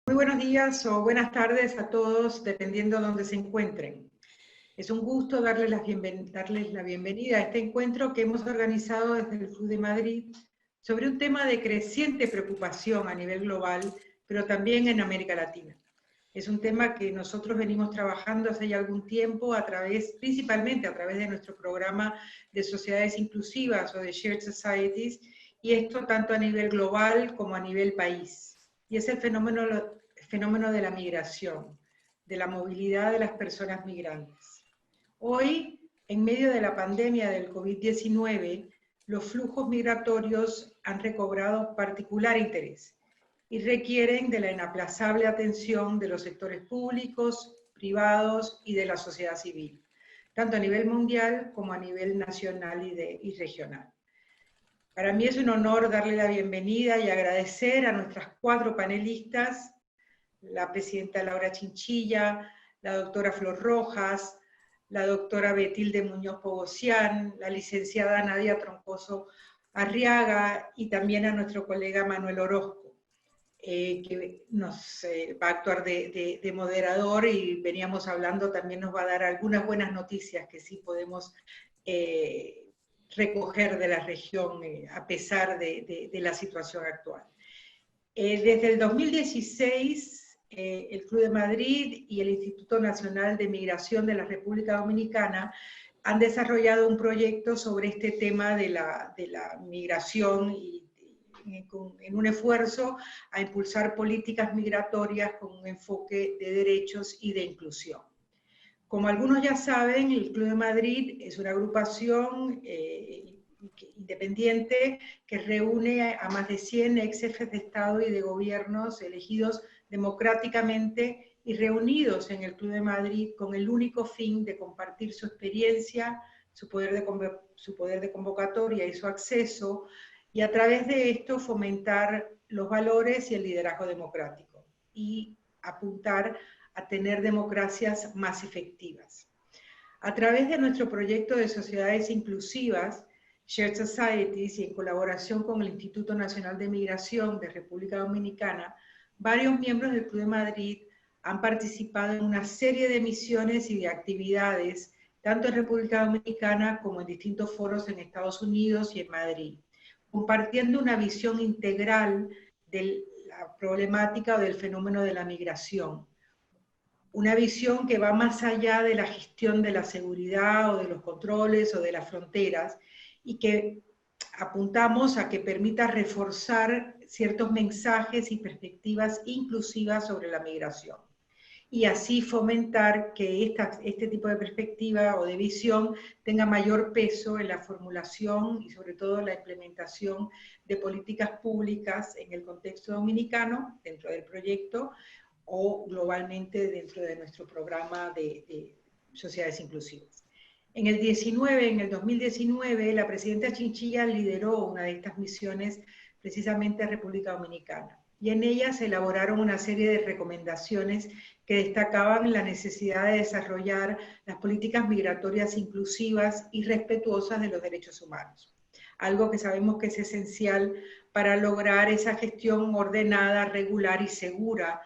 Muy buenos días o buenas tardes a todos, dependiendo de dónde se encuentren. Es un gusto darles la bienvenida a este encuentro que hemos organizado desde el FLU de Madrid sobre un tema de creciente preocupación a nivel global, pero también en América Latina. Es un tema que nosotros venimos trabajando hace ya algún tiempo principalmente a través de nuestro programa de sociedades inclusivas o de Shared Societies, y esto tanto a nivel global como a nivel país. Y es el fenómeno de la migración, de la movilidad de las personas migrantes. Hoy, en medio de la pandemia del COVID-19, los flujos migratorios han recobrado particular interés y requieren de la inaplazable atención de los sectores públicos, privados y de la sociedad civil, tanto a nivel mundial como a nivel nacional y regional. Para mí es un honor darle la bienvenida y agradecer a nuestras 4 panelistas, la presidenta Laura Chinchilla, la doctora Flor Rojas, la doctora Betilde Muñoz Pogosian, la licenciada Nadia Troncoso Arriaga y también a nuestro colega Manuel Orozco, que nos va a actuar de moderador, y veníamos hablando, también nos va a dar algunas buenas noticias que sí podemos recoger de la región a pesar de la situación actual. Desde el 2016, el Club de Madrid y el Instituto Nacional de Migración de la República Dominicana han desarrollado un proyecto sobre este tema de la migración y en un esfuerzo a impulsar políticas migratorias con un enfoque de derechos y de inclusión. Como algunos ya saben, el Club de Madrid es una agrupación independiente que reúne a más de 100 ex jefes de Estado y de gobiernos elegidos democráticamente y reunidos en el Club de Madrid con el único fin de compartir su experiencia, su poder de convocatoria y su acceso, y a través de esto fomentar los valores y el liderazgo democrático y apuntar a tener democracias más efectivas. A través de nuestro proyecto de sociedades inclusivas, Shared Societies, y en colaboración con el Instituto Nacional de Migración de República Dominicana, varios miembros del Club de Madrid han participado en una serie de misiones y de actividades, tanto en República Dominicana como en distintos foros en Estados Unidos y en Madrid, compartiendo una visión integral de la problemática o del fenómeno de la migración. Una visión que va más allá de la gestión de la seguridad o de los controles o de las fronteras, y que apuntamos a que permita reforzar ciertos mensajes y perspectivas inclusivas sobre la migración, y así fomentar que este tipo de perspectiva o de visión tenga mayor peso en la formulación y sobre todo en la implementación de políticas públicas en el contexto dominicano, dentro del proyecto, o globalmente dentro de nuestro programa de sociedades inclusivas. En el 2019, la presidenta Chinchilla lideró una de estas misiones precisamente a República Dominicana, y en ella se elaboraron una serie de recomendaciones que destacaban la necesidad de desarrollar las políticas migratorias inclusivas y respetuosas de los derechos humanos, algo que sabemos que es esencial para lograr esa gestión ordenada, regular y segura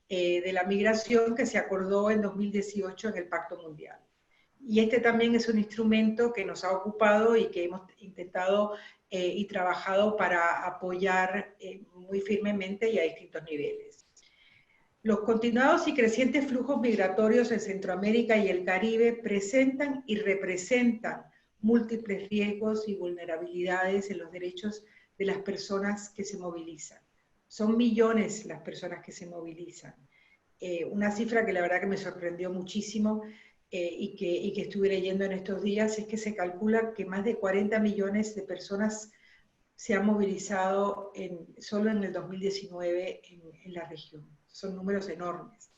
de la migración que se acordó en 2018 en el Pacto Mundial. Y este también es un instrumento que nos ha ocupado y que hemos intentado y trabajado para apoyar muy firmemente y a distintos niveles. Los continuados y crecientes flujos migratorios en Centroamérica y el Caribe presentan y representan múltiples riesgos y vulnerabilidades en los derechos de las personas que se movilizan. Son millones las personas que se movilizan. Una cifra que la verdad que me sorprendió muchísimo y que estuve leyendo en estos días es que se calcula que más de 40 millones de personas se han movilizado solo en el 2019 en la región. Son números enormes.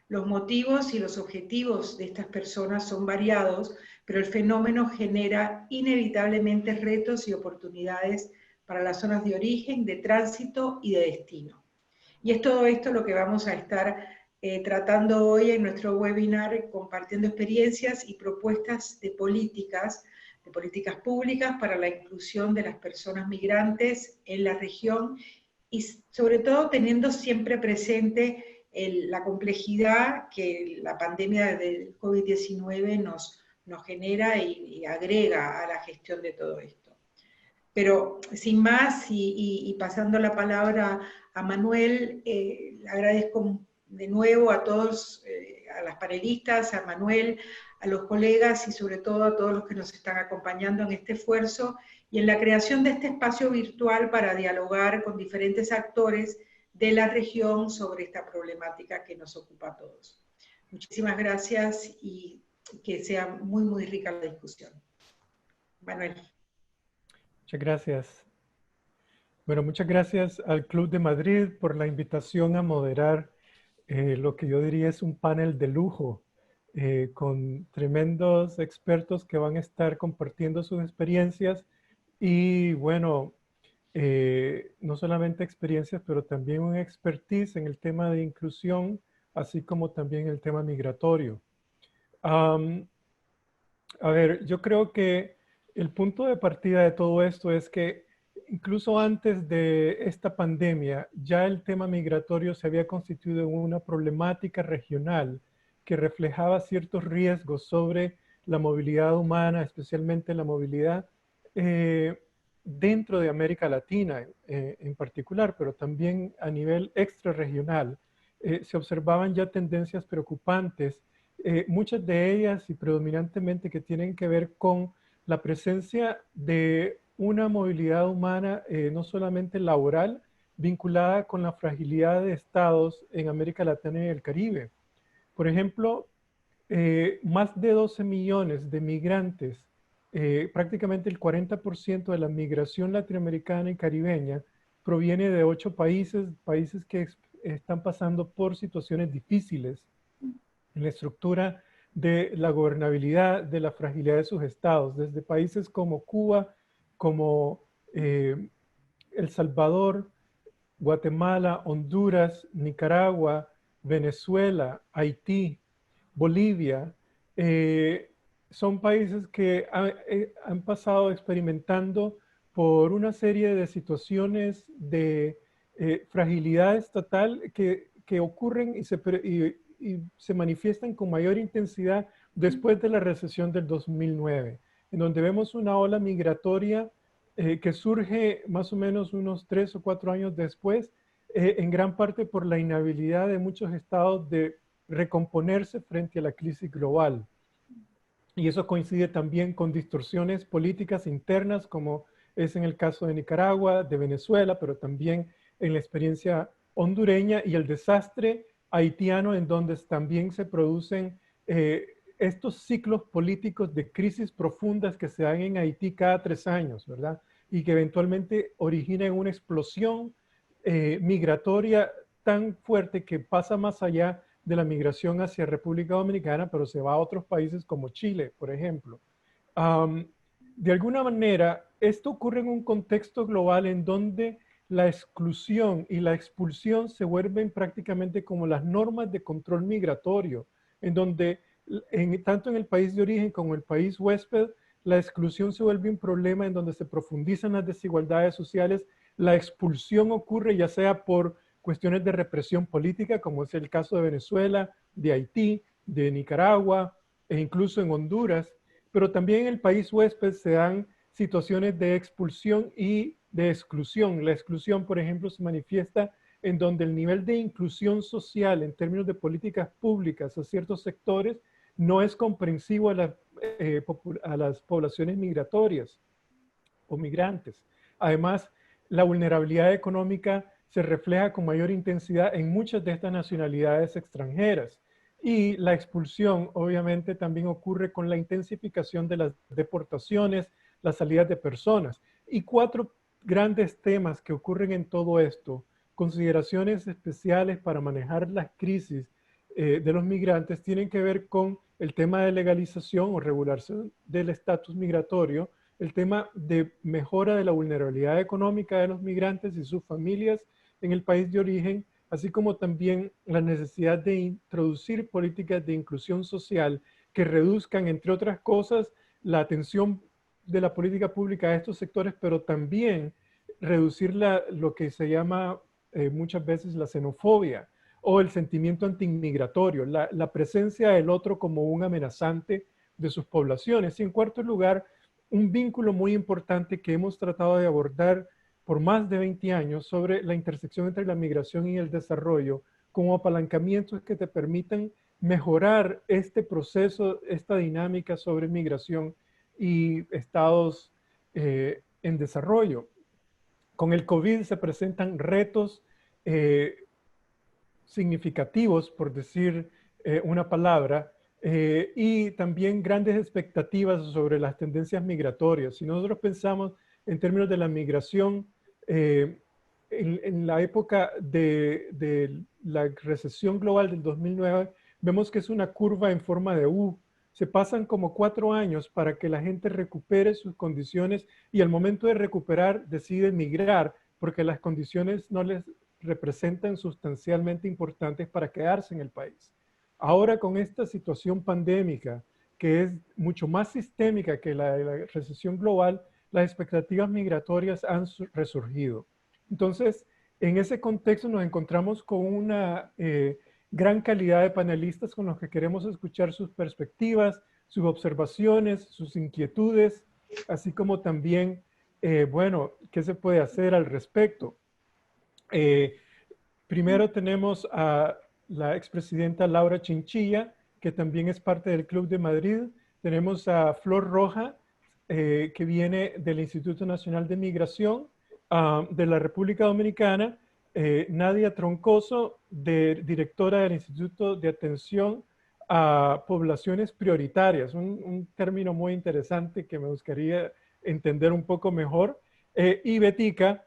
Los motivos y los objetivos de estas personas son variados, pero el fenómeno genera inevitablemente retos y oportunidades para las zonas de origen, de tránsito y de destino. Y es todo esto lo que vamos a estar tratando hoy en nuestro webinar, compartiendo experiencias y propuestas de políticas públicas para la inclusión de las personas migrantes en la región y sobre todo teniendo siempre presente la complejidad que la pandemia del COVID-19 nos genera y agrega a la gestión de todo esto. Pero sin más, y pasando la palabra a Manuel, agradezco de nuevo a todos, a las panelistas, a Manuel, a los colegas y sobre todo a todos los que nos están acompañando en este esfuerzo y en la creación de este espacio virtual para dialogar con diferentes actores de la región sobre esta problemática que nos ocupa a todos. Muchísimas gracias y que sea muy, muy rica la discusión. Manuel. Muchas gracias. Bueno, muchas gracias al Club de Madrid por la invitación a moderar lo que yo diría es un panel de lujo con tremendos expertos que van a estar compartiendo sus experiencias y bueno, no solamente experiencias, pero también un expertise en el tema de inclusión, así como también el tema migratorio. A ver, yo creo que el punto de partida de todo esto es que incluso antes de esta pandemia, ya el tema migratorio se había constituido en una problemática regional que reflejaba ciertos riesgos sobre la movilidad humana, especialmente la movilidad dentro de América Latina en particular, pero también a nivel extrarregional. Se observaban ya tendencias preocupantes, muchas de ellas y predominantemente que tienen que ver con la presencia de una movilidad humana no solamente laboral, vinculada con la fragilidad de estados en América Latina y el Caribe. Por ejemplo, más de 12 millones de migrantes, prácticamente el 40% de la migración latinoamericana y caribeña proviene de 8 países, países que están pasando por situaciones difíciles en la estructura de la gobernabilidad, de la fragilidad de sus estados, desde países como Cuba, como El Salvador, Guatemala, Honduras, Nicaragua, Venezuela, Haití, Bolivia, son países que han pasado experimentando por una serie de situaciones de fragilidad estatal que ocurren y se manifiestan con mayor intensidad después de la recesión del 2009, en donde vemos una ola migratoria que surge más o menos unos 3 o 4 años después, en gran parte por la inhabilidad de muchos estados de recomponerse frente a la crisis global. Y eso coincide también con distorsiones políticas internas, como es en el caso de Nicaragua, de Venezuela, pero también en la experiencia hondureña y el desastre haitiano, en donde también se producen estos ciclos políticos de crisis profundas que se dan en Haití cada 3 años, ¿verdad? Y que eventualmente originan una explosión migratoria tan fuerte que pasa más allá de la migración hacia República Dominicana, pero se va a otros países como Chile, por ejemplo. De alguna manera, esto ocurre en un contexto global en donde la exclusión y la expulsión se vuelven prácticamente como las normas de control migratorio, en donde tanto en el país de origen como en el país huésped, la exclusión se vuelve un problema en donde se profundizan las desigualdades sociales, la expulsión ocurre ya sea por cuestiones de represión política, como es el caso de Venezuela, de Haití, de Nicaragua e incluso en Honduras, pero también en el país huésped se dan situaciones de expulsión y de exclusión. La exclusión, por ejemplo, se manifiesta en donde el nivel de inclusión social en términos de políticas públicas a ciertos sectores no es comprensivo a las poblaciones migratorias o migrantes. Además, la vulnerabilidad económica se refleja con mayor intensidad en muchas de estas nacionalidades extranjeras. Y la expulsión obviamente también ocurre con la intensificación de las deportaciones, las salidas de personas. Y 4 grandes temas que ocurren en todo esto, consideraciones especiales para manejar las crisis de los migrantes, tienen que ver con el tema de legalización o regulación del estatus migratorio, el tema de mejora de la vulnerabilidad económica de los migrantes y sus familias en el país de origen, así como también la necesidad de introducir políticas de inclusión social que reduzcan, entre otras cosas, la atención de la política pública a estos sectores, pero también reducir lo que se llama muchas veces la xenofobia o el sentimiento antiinmigratorio, la presencia del otro como un amenazante de sus poblaciones. Y en cuarto lugar, un vínculo muy importante que hemos tratado de abordar por más de 20 años sobre la intersección entre la migración y el desarrollo como apalancamientos que te permitan mejorar este proceso, esta dinámica sobre migración y estados en desarrollo. Con el COVID se presentan retos significativos, por decir una palabra, y también grandes expectativas sobre las tendencias migratorias. Si nosotros pensamos en términos de la migración, en la época de la recesión global del 2009, vemos que es una curva en forma de U. Se pasan como 4 años para que la gente recupere sus condiciones y al momento de recuperar decide migrar porque las condiciones no les representan sustancialmente importantes para quedarse en el país. Ahora con esta situación pandémica, que es mucho más sistémica que la de la recesión global, las expectativas migratorias han resurgido. Entonces, en ese contexto nos encontramos con una gran calidad de panelistas con los que queremos escuchar sus perspectivas, sus observaciones, sus inquietudes, así como también, bueno, qué se puede hacer al respecto. Primero tenemos a la expresidenta Laura Chinchilla, que también es parte del Club de Madrid. Tenemos a Flor Roja, que viene del Instituto Nacional de Migración de la República Dominicana. Nadia Troncoso, directora del Instituto de Atención a Poblaciones Prioritarias, un término muy interesante que me gustaría entender un poco mejor. Y Betica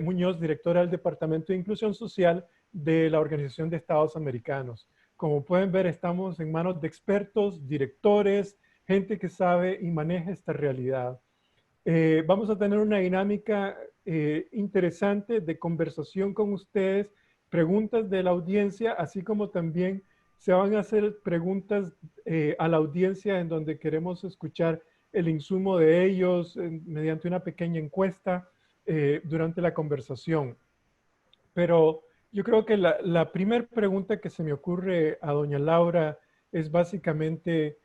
Muñoz, directora del Departamento de Inclusión Social de la Organización de Estados Americanos. Como pueden ver, estamos en manos de expertos, directores, gente que sabe y maneja esta realidad. Vamos a tener una dinámica interesante de conversación con ustedes, preguntas de la audiencia, así como también se van a hacer preguntas a la audiencia en donde queremos escuchar el insumo de ellos mediante una pequeña encuesta durante la conversación. Pero yo creo que la primera pregunta que se me ocurre a doña Laura es básicamente,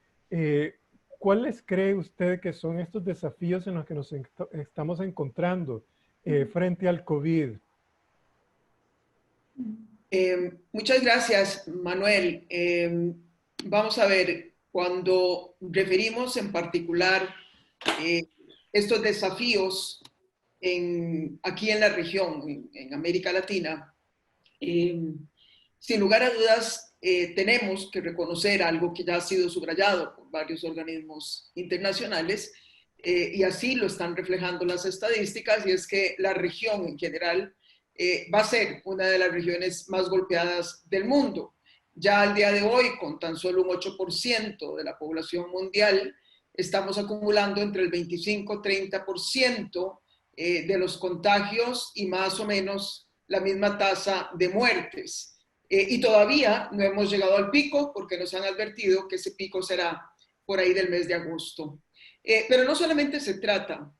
¿cuáles cree usted que son estos desafíos en los que nos estamos encontrando frente al COVID? Muchas gracias, Manuel. Vamos a ver, cuando referimos en particular estos desafíos aquí en la región, en América Latina, sin lugar a dudas, tenemos que reconocer algo que ya ha sido subrayado por varios organismos internacionales, y así lo están reflejando las estadísticas, y es que la región en general va a ser una de las regiones más golpeadas del mundo. Ya al día de hoy, con tan solo un 8% de la población mundial, estamos acumulando entre el 25-30% de los contagios y más o menos la misma tasa de muertes. Y todavía no hemos llegado al pico porque nos han advertido que ese pico será por ahí del mes de agosto. Pero no solamente se trata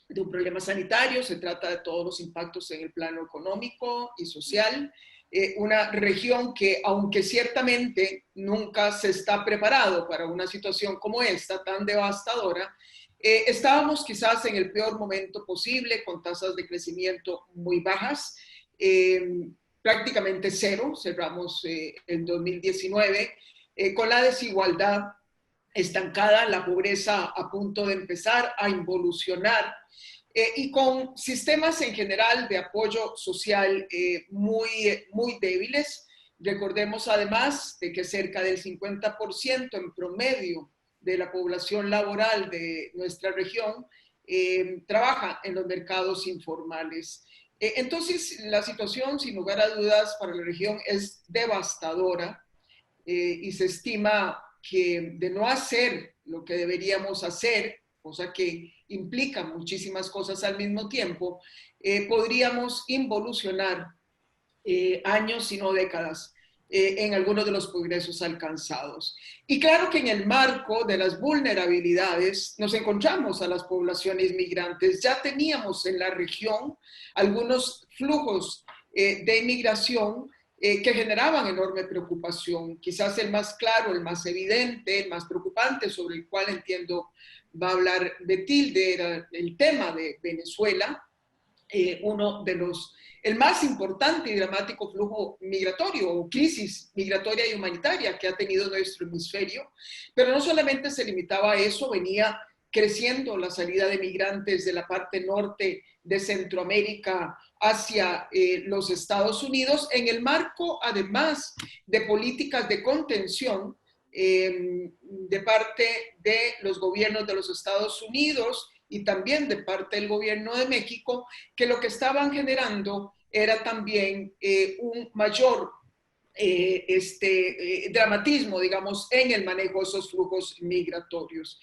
de un problema sanitario, se trata de todos los impactos en el plano económico y social. Una región que, aunque ciertamente nunca se está preparado para una situación como esta, tan devastadora, estábamos quizás en el peor momento posible, con tasas de crecimiento muy bajas, prácticamente cero, cerramos el 2019, con la desigualdad estancada, la pobreza a punto de empezar a involucionar, y con sistemas en general de apoyo social muy débiles. Recordemos además de que cerca del 50% en promedio de la población laboral de nuestra región trabaja en los mercados informales. Entonces, la situación, sin lugar a dudas, para la región es devastadora, y se estima que de no hacer lo que deberíamos hacer, cosa que implica muchísimas cosas al mismo tiempo, podríamos involucionar años, si no décadas, en algunos de los progresos alcanzados. Y claro que en el marco de las vulnerabilidades nos encontramos a las poblaciones migrantes. Ya teníamos en la región algunos flujos de inmigración que generaban enorme preocupación. Quizás el más claro, el más evidente, el más preocupante, sobre el cual entiendo va a hablar Betilde, era el tema de Venezuela, uno de los, el más importante y dramático flujo migratorio o crisis migratoria y humanitaria que ha tenido nuestro hemisferio, pero no solamente se limitaba a eso, venía creciendo la salida de migrantes de la parte norte de Centroamérica hacia los Estados Unidos, en el marco, además, de políticas de contención de parte de los gobiernos de los Estados Unidos y también de parte del gobierno de México, que lo que estaban generando era también un mayor dramatismo, digamos, en el manejo de esos flujos migratorios.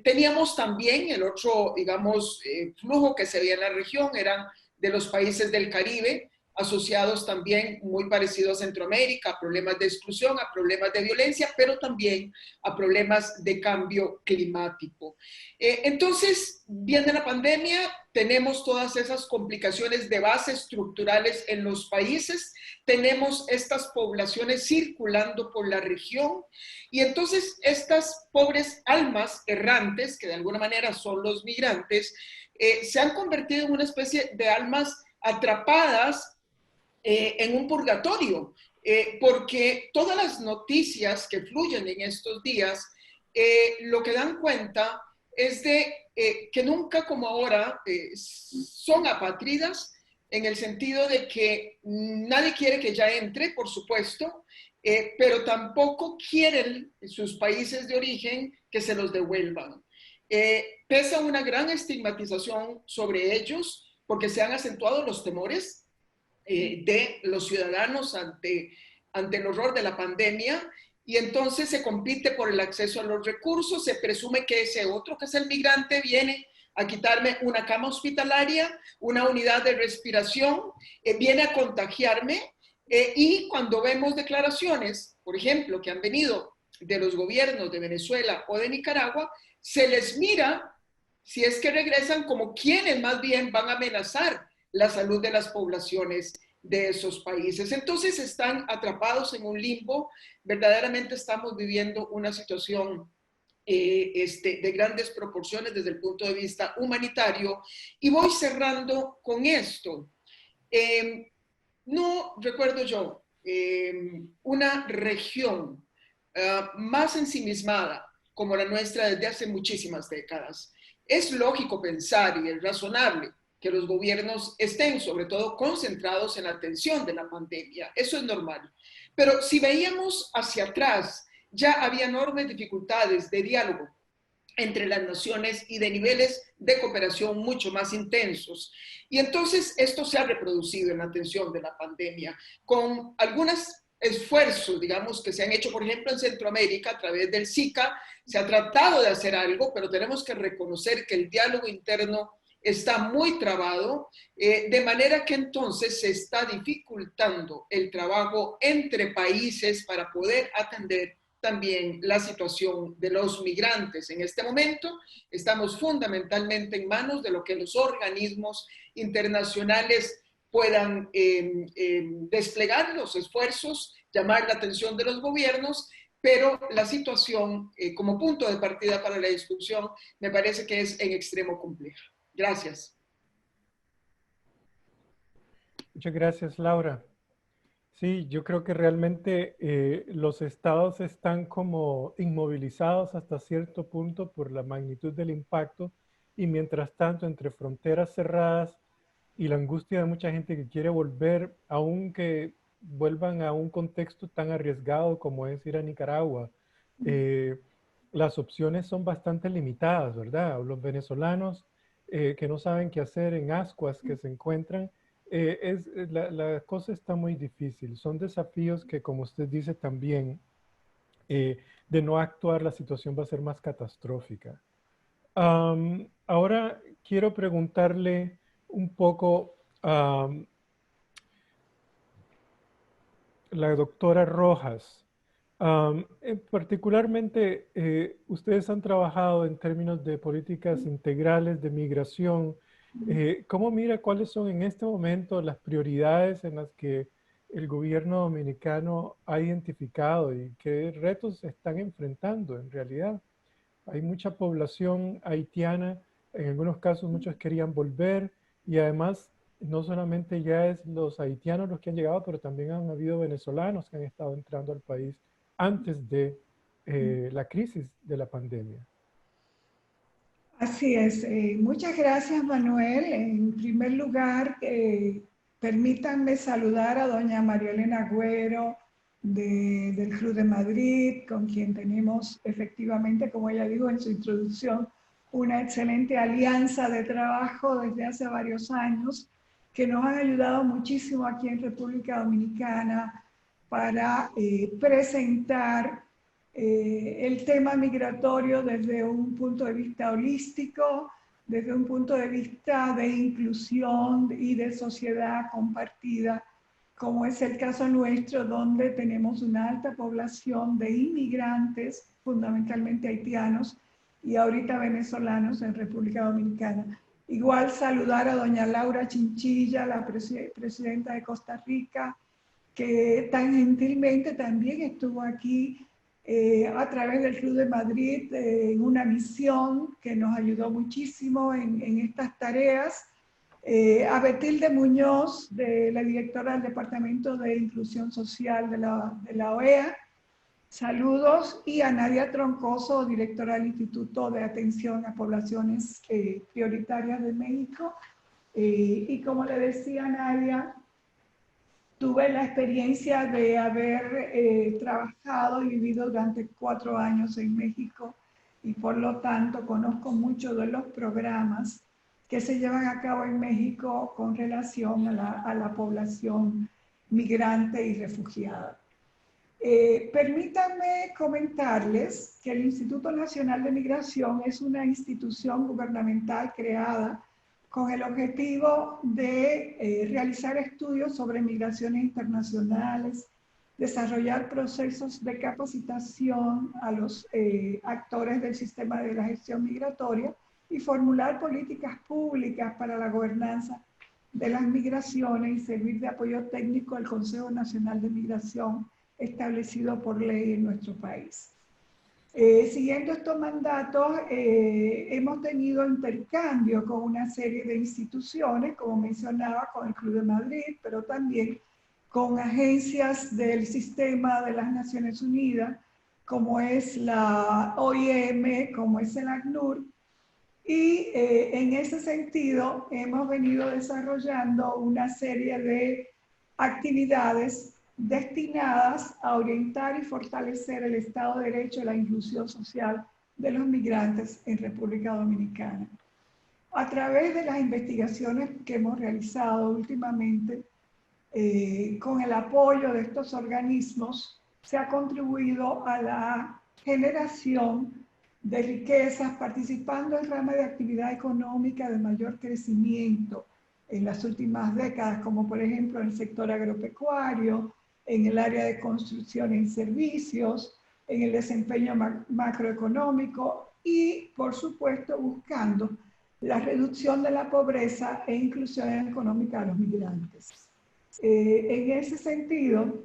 Teníamos también el otro, digamos, flujo que se veía en la región, eran de los países del Caribe, asociados también muy parecidos a Centroamérica, a problemas de exclusión, a problemas de violencia, pero también a problemas de cambio climático. Entonces, viene la pandemia, tenemos todas esas complicaciones de base estructurales en los países, tenemos estas poblaciones circulando por la región y entonces estas pobres almas errantes, que de alguna manera son los migrantes, se han convertido en una especie de almas atrapadas en un purgatorio, porque todas las noticias que fluyen en estos días lo que dan cuenta es de que nunca como ahora son apátridas, en el sentido de que nadie quiere que ya entre, por supuesto, pero tampoco quieren sus países de origen que se los devuelvan. Pesa una gran estigmatización sobre ellos porque se han acentuado los temores de los ciudadanos ante el horror de la pandemia y entonces se compite por el acceso a los recursos, se presume que ese otro que es el migrante viene a quitarme una cama hospitalaria, una unidad de respiración, viene a contagiarme y cuando vemos declaraciones, por ejemplo, que han venido de los gobiernos de Venezuela o de Nicaragua, se les mira, si es que regresan, como quienes más bien van a amenazar la salud de las poblaciones de esos países. Entonces están atrapados en un limbo, verdaderamente estamos viviendo una situación de grandes proporciones desde el punto de vista humanitario. Y voy cerrando con esto. No recuerdo yo una región más ensimismada como la nuestra desde hace muchísimas décadas. Es lógico pensar y es razonable que los gobiernos estén sobre todo concentrados en la atención de la pandemia. Eso es normal. Pero si veíamos hacia atrás, ya había enormes dificultades de diálogo entre las naciones y de niveles de cooperación mucho más intensos. Y entonces esto se ha reproducido en la atención de la pandemia, con algunos esfuerzos, digamos, que se han hecho, por ejemplo, en Centroamérica a través del SICA, se ha tratado de hacer algo, pero tenemos que reconocer que el diálogo interno está muy trabado, de manera que entonces se está dificultando el trabajo entre países para poder atender también la situación de los migrantes. En este momento estamos fundamentalmente en manos de lo que los organismos internacionales puedan desplegar los esfuerzos, llamar la atención de los gobiernos, pero la situación como punto de partida para la discusión me parece que es en extremo compleja. Gracias. Muchas gracias, Laura. Sí, yo creo que realmente los estados están como inmovilizados hasta cierto punto por la magnitud del impacto y mientras tanto entre fronteras cerradas y la angustia de mucha gente que quiere volver, aunque vuelvan a un contexto tan arriesgado como es ir a Nicaragua, las opciones son bastante limitadas, ¿verdad? Los venezolanos que no saben qué hacer en ascuas que se encuentran, la cosa está muy difícil. Son desafíos que, como usted dice también, de no actuar, la situación va a ser más catastrófica. Ahora quiero preguntarle un poco, la doctora Rojas. Particularmente, ustedes han trabajado en términos de políticas integrales de migración. ¿Cómo mira cuáles son en este momento las prioridades en las que el gobierno dominicano ha identificado y qué retos se están enfrentando en realidad? Hay mucha población haitiana, en algunos casos muchos querían volver y además no solamente ya es los haitianos los que han llegado, pero también han habido venezolanos que han estado entrando al país antes de la crisis de la pandemia. Así es. Muchas gracias, Manuel. En primer lugar, permítanme saludar a doña María Elena Agüero del Club de Madrid, con quien tenemos efectivamente, como ella dijo en su introducción, una excelente alianza de trabajo desde hace varios años, que nos han ayudado muchísimo aquí en República Dominicana para presentar el tema migratorio desde un punto de vista holístico, desde un punto de vista de inclusión y de sociedad compartida, como es el caso nuestro, donde tenemos una alta población de inmigrantes, fundamentalmente haitianos, y ahorita venezolanos en República Dominicana. Igual saludar a doña Laura Chinchilla, la presidenta de Costa Rica, que tan gentilmente también estuvo aquí a través del Club de Madrid en una misión que nos ayudó muchísimo en estas tareas. A Betilde Muñoz, la directora del Departamento de Inclusión Social de la OEA, saludos, y a Nadia Troncoso, directora del Instituto de Atención a Poblaciones Prioritarias de México. Y como le decía Nadia, tuve la experiencia de haber trabajado y vivido durante 4 años en México y por lo tanto conozco mucho de los programas que se llevan a cabo en México con relación a la población migrante y refugiada. Permítanme comentarles que el Instituto Nacional de Migración es una institución gubernamental creada con el objetivo de realizar estudios sobre migraciones internacionales, desarrollar procesos de capacitación a los actores del sistema de la gestión migratoria y formular políticas públicas para la gobernanza de las migraciones y servir de apoyo técnico al Consejo Nacional de Migración establecido por ley en nuestro país. Siguiendo estos mandatos, hemos tenido intercambio con una serie de instituciones, como mencionaba, con el Club de Madrid, pero también con agencias del sistema de las Naciones Unidas, como es la OIM, como es el ACNUR, y en ese sentido hemos venido desarrollando una serie de actividades destinadas a orientar y fortalecer el Estado de Derecho y la inclusión social de los migrantes en República Dominicana. A través de las investigaciones que hemos realizado últimamente, con el apoyo de estos organismos, se ha contribuido a la generación de riquezas, participando en ramas de actividad económica de mayor crecimiento en las últimas décadas, como por ejemplo en el sector agropecuario, en el área de construcción y servicios, en el desempeño macroeconómico y, por supuesto, buscando la reducción de la pobreza e inclusión económica de los migrantes. En ese sentido,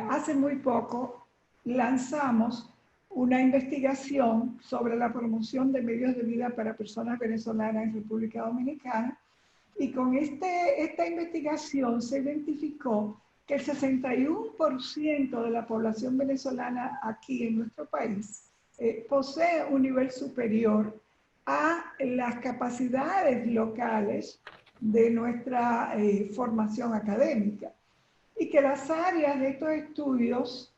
hace muy poco lanzamos una investigación sobre la promoción de medios de vida para personas venezolanas en República Dominicana, y con esta investigación se identificó que el 61% de la población venezolana aquí en nuestro país posee un nivel superior a las capacidades locales de nuestra formación académica, y que las áreas de estos estudios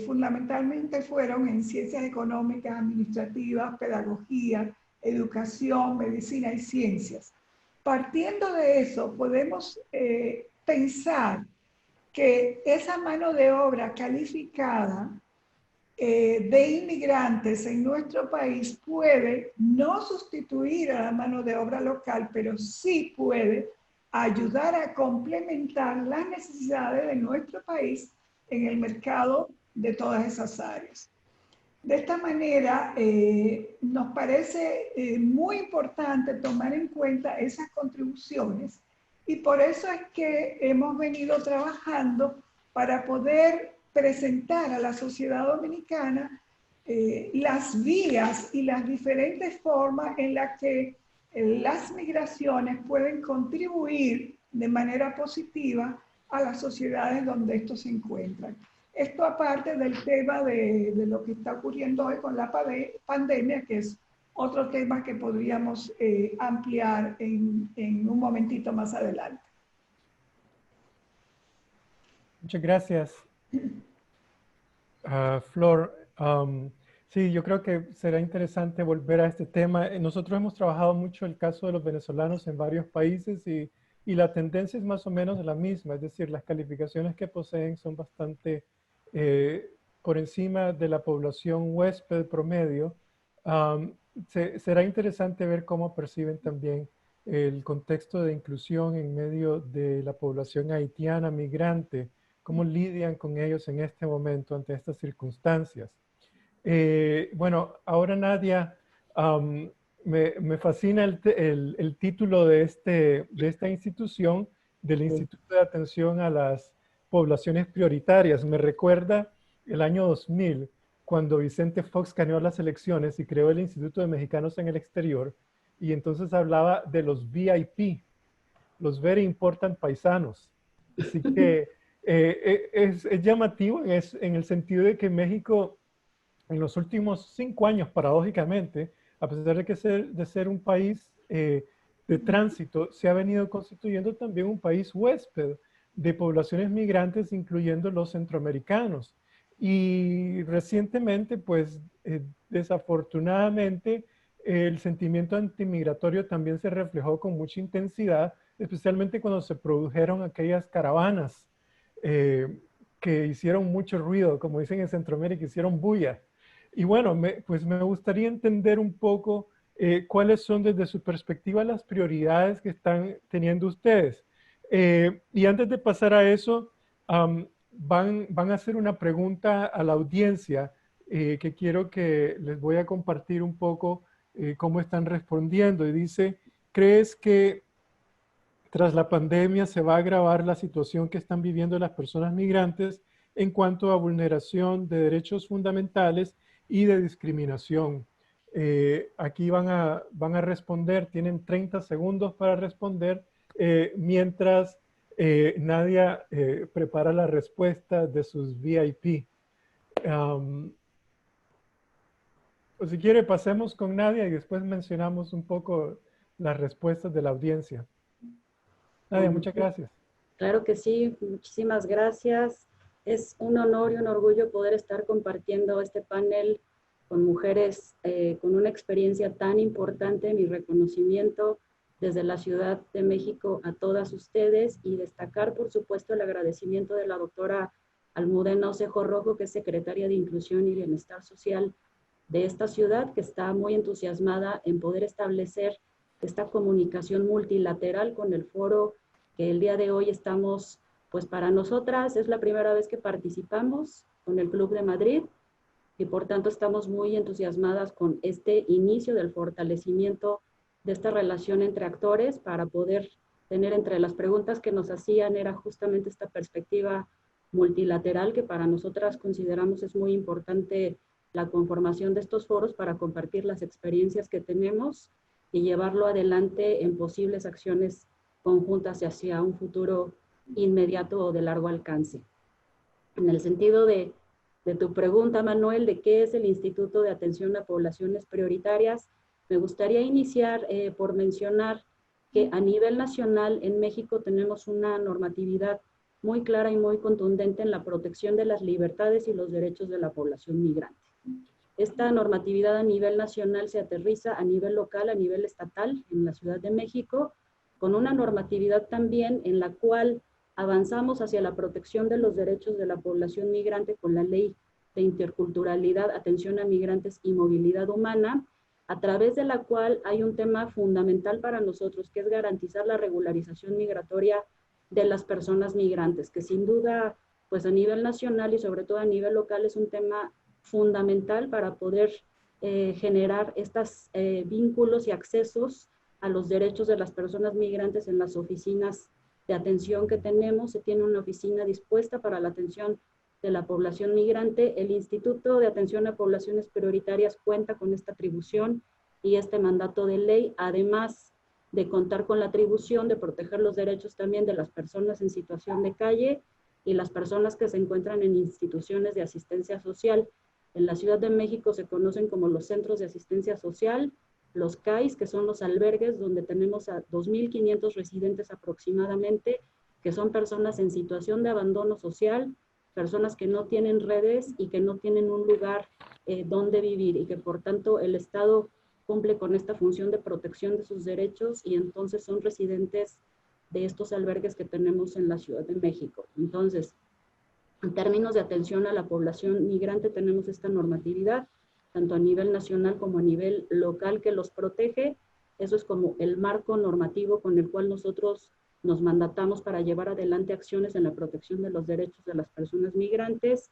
fundamentalmente fueron en ciencias económicas, administrativas, pedagogía, educación, medicina y ciencias. Partiendo de eso, podemos pensar que esa mano de obra calificada de inmigrantes en nuestro país puede no sustituir a la mano de obra local, pero sí puede ayudar a complementar las necesidades de nuestro país en el mercado de todas esas áreas. De esta manera, nos parece muy importante tomar en cuenta esas contribuciones y por eso es que hemos venido trabajando para poder presentar a la sociedad dominicana las vías y las diferentes formas en las que las migraciones pueden contribuir de manera positiva a las sociedades donde estos se encuentran. Esto aparte del tema de lo que está ocurriendo hoy con la pandemia, que es otro tema que podríamos ampliar en un momentito más adelante. Muchas gracias, Flor. Sí, yo creo que será interesante volver a este tema. Nosotros hemos trabajado mucho el caso de los venezolanos en varios países y la tendencia es más o menos la misma, es decir, las calificaciones que poseen son bastante por encima de la población huésped promedio. Será interesante ver cómo perciben también el contexto de inclusión en medio de la población haitiana migrante, cómo lidian con ellos en este momento ante estas circunstancias. Bueno, ahora Nadia, me fascina el título de esta institución, del Instituto de Atención a las Poblaciones Prioritarias. Me recuerda el año 2000, cuando Vicente Fox ganó las elecciones y creó el Instituto de Mexicanos en el Exterior, y entonces hablaba de los VIP, los Very Important Paisanos. Así que es llamativo en el sentido de que México, en los últimos 5 años, paradójicamente, a pesar de ser un país de tránsito, se ha venido constituyendo también un país huésped de poblaciones migrantes, incluyendo los centroamericanos. Y recientemente, pues, desafortunadamente, el sentimiento antimigratorio también se reflejó con mucha intensidad, especialmente cuando se produjeron aquellas caravanas que hicieron mucho ruido, como dicen en Centroamérica, hicieron bulla. Y bueno, pues me gustaría entender un poco cuáles son desde su perspectiva las prioridades que están teniendo ustedes. Y antes de pasar a eso, van a hacer una pregunta a la audiencia que quiero que les voy a compartir un poco cómo están respondiendo. Y dice, ¿crees que tras la pandemia se va a agravar la situación que están viviendo las personas migrantes en cuanto a vulneración de derechos fundamentales y de discriminación? Aquí van a responder, tienen 30 segundos para responder, mientras Nadia prepara la respuesta de sus VIP. O si quiere, pasemos con Nadia y después mencionamos un poco las respuestas de la audiencia. Nadia, muchas gracias. Claro que sí, muchísimas gracias. Es un honor y un orgullo poder estar compartiendo este panel con mujeres con una experiencia tan importante. Mi reconocimiento desde la Ciudad de México a todas ustedes y destacar, por supuesto, el agradecimiento de la doctora Almudena Osejo Rojo, que es secretaria de Inclusión y Bienestar Social de esta ciudad, que está muy entusiasmada en poder establecer esta comunicación multilateral con el foro que el día de hoy estamos, pues para nosotras es la primera vez que participamos con el Club de Madrid y por tanto estamos muy entusiasmadas con este inicio del fortalecimiento de esta relación entre actores para poder tener entre las preguntas que nos hacían era justamente esta perspectiva multilateral que para nosotras consideramos es muy importante la conformación de estos foros para compartir las experiencias que tenemos y llevarlo adelante en posibles acciones conjuntas hacia un futuro inmediato o de largo alcance. En el sentido de tu pregunta, Manuel, de qué es el Instituto de Atención a Poblaciones Prioritarias, me gustaría iniciar por mencionar que a nivel nacional en México tenemos una normatividad muy clara y muy contundente en la protección de las libertades y los derechos de la población migrante. Esta normatividad a nivel nacional se aterriza a nivel local, a nivel estatal, en la Ciudad de México, con una normatividad también en la cual avanzamos hacia la protección de los derechos de la población migrante con la Ley de Interculturalidad, Atención a Migrantes y Movilidad Humana, a través de la cual hay un tema fundamental para nosotros, que es garantizar la regularización migratoria de las personas migrantes, que sin duda, pues a nivel nacional y sobre todo a nivel local es un tema fundamental para poder generar estos vínculos y accesos a los derechos de las personas migrantes en las oficinas de atención que tenemos. Se tiene una oficina dispuesta para la atención de la población migrante. El Instituto de Atención a Poblaciones Prioritarias cuenta con esta atribución y este mandato de ley, además de contar con la atribución de proteger los derechos también de las personas en situación de calle y las personas que se encuentran en instituciones de asistencia social. En la Ciudad de México se conocen como los centros de asistencia social, los CAIS, que son los albergues donde tenemos a 2.500 residentes aproximadamente, que son personas en situación de abandono social, personas que no tienen redes y que no tienen un lugar donde vivir, y que por tanto el Estado cumple con esta función de protección de sus derechos, y entonces son residentes de estos albergues que tenemos en la Ciudad de México. Entonces, en términos de atención a la población migrante tenemos esta normatividad, tanto a nivel nacional como a nivel local, que los protege. Eso es como el marco normativo con el cual nosotros nos mandatamos para llevar adelante acciones en la protección de los derechos de las personas migrantes.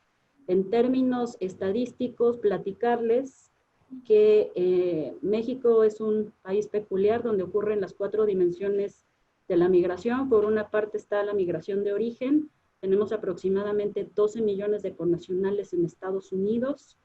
En términos estadísticos, platicarles que México es un país peculiar donde ocurren las 4 dimensiones de la migración. Por una parte está la migración de origen. Tenemos aproximadamente 12 millones de connacionales en Estados Unidos.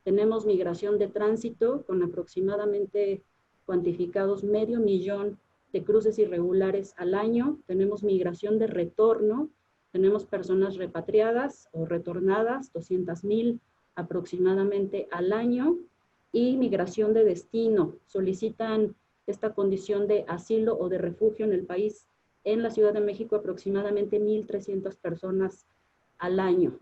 Tenemos migración de tránsito con aproximadamente cuantificados 500,000 de cruces irregulares al año. Tenemos migración de retorno. Tenemos personas repatriadas o retornadas, 200,000 aproximadamente al año. Y migración de destino. Solicitan esta condición de asilo o de refugio en el país. En la Ciudad de México aproximadamente 1,300 personas al año.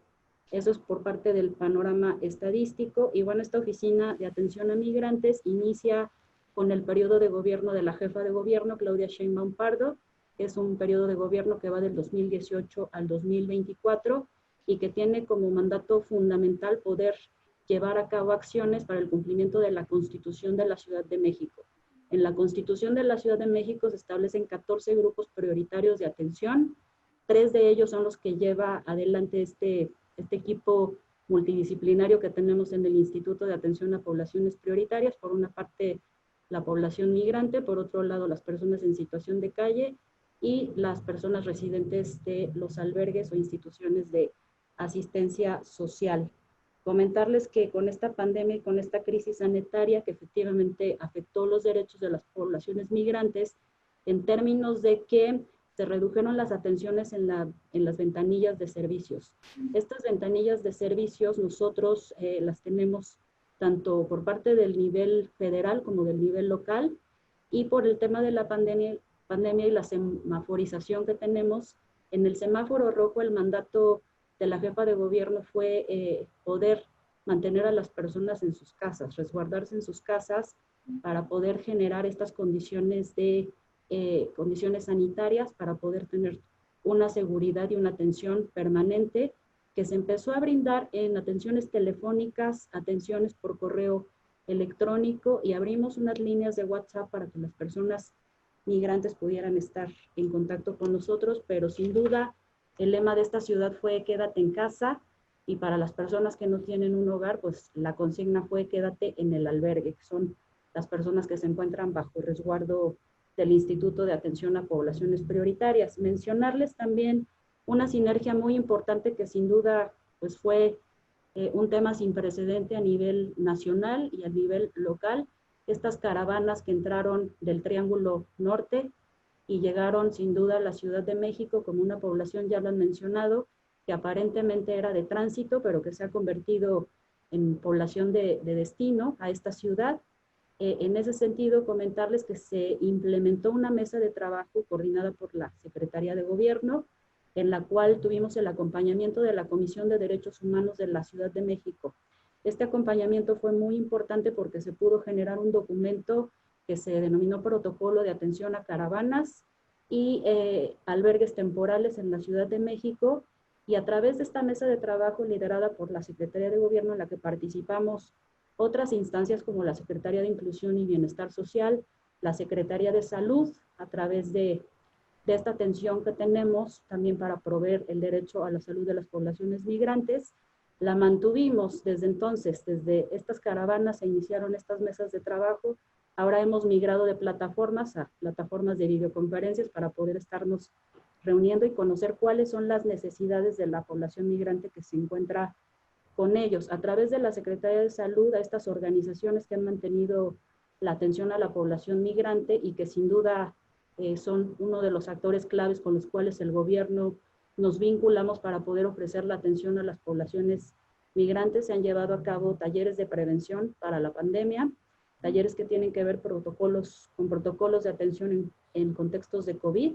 Eso es por parte del panorama estadístico. Y bueno, esta oficina de atención a migrantes inicia con el periodo de gobierno de la jefa de gobierno, Claudia Sheinbaum Pardo, que es un periodo de gobierno que va del 2018 al 2024 y que tiene como mandato fundamental poder llevar a cabo acciones para el cumplimiento de la Constitución de la Ciudad de México. En la Constitución de la Ciudad de México se establecen 14 grupos prioritarios de atención. 3 de ellos son los que lleva adelante este equipo multidisciplinario que tenemos en el Instituto de Atención a Poblaciones Prioritarias. Por una parte, la población migrante, por otro lado, las personas en situación de calle y las personas residentes de los albergues o instituciones de asistencia social. Comentarles que con esta pandemia y con esta crisis sanitaria que efectivamente afectó los derechos de las poblaciones migrantes, en términos de que se redujeron las atenciones en las ventanillas de servicios. Estas ventanillas de servicios nosotros las tenemos tanto por parte del nivel federal como del nivel local, y por el tema de la pandemia y la semaforización que tenemos. En el semáforo rojo el mandato de la jefa de gobierno fue poder mantener a las personas en sus casas, resguardarse en sus casas para poder generar estas condiciones condiciones sanitarias, para poder tener una seguridad y una atención permanente que se empezó a brindar en atenciones telefónicas, atenciones por correo electrónico, y abrimos unas líneas de WhatsApp para que las personas migrantes pudieran estar en contacto con nosotros. Pero sin duda el lema de esta ciudad fue quédate en casa, y para las personas que no tienen un hogar, pues la consigna fue quédate en el albergue, que son las personas que se encuentran bajo resguardo del Instituto de Atención a Poblaciones Prioritarias. Mencionarles también una sinergia muy importante que sin duda pues fue un tema sin precedente a nivel nacional y a nivel local. Estas caravanas que entraron del Triángulo Norte y llegaron sin duda a la Ciudad de México como una población, ya lo han mencionado, que aparentemente era de tránsito, pero que se ha convertido en población de destino a esta ciudad. En ese sentido, comentarles que se implementó una mesa de trabajo coordinada por la Secretaría de Gobierno, en la cual tuvimos el acompañamiento de la Comisión de Derechos Humanos de la Ciudad de México. Este acompañamiento fue muy importante porque se pudo generar un documento que se denominó Protocolo de Atención a Caravanas y Albergues Temporales en la Ciudad de México, y a través de esta mesa de trabajo liderada por la Secretaría de Gobierno, en la que participamos otras instancias como la Secretaría de Inclusión y Bienestar Social, la Secretaría de Salud, a través de esta atención que tenemos también para proveer el derecho a la salud de las poblaciones migrantes. La mantuvimos desde entonces, desde estas caravanas se iniciaron estas mesas de trabajo. Ahora hemos migrado de plataformas a plataformas de videoconferencias para poder estarnos reuniendo y conocer cuáles son las necesidades de la población migrante que se encuentra con ellos. A través de la Secretaría de Salud, a estas organizaciones que han mantenido la atención a la población migrante y que sin duda son uno de los actores claves con los cuales el gobierno nos vinculamos para poder ofrecer la atención a las poblaciones migrantes. Se han llevado a cabo talleres de prevención para la pandemia, talleres que tienen que ver con protocolos de atención en contextos de COVID,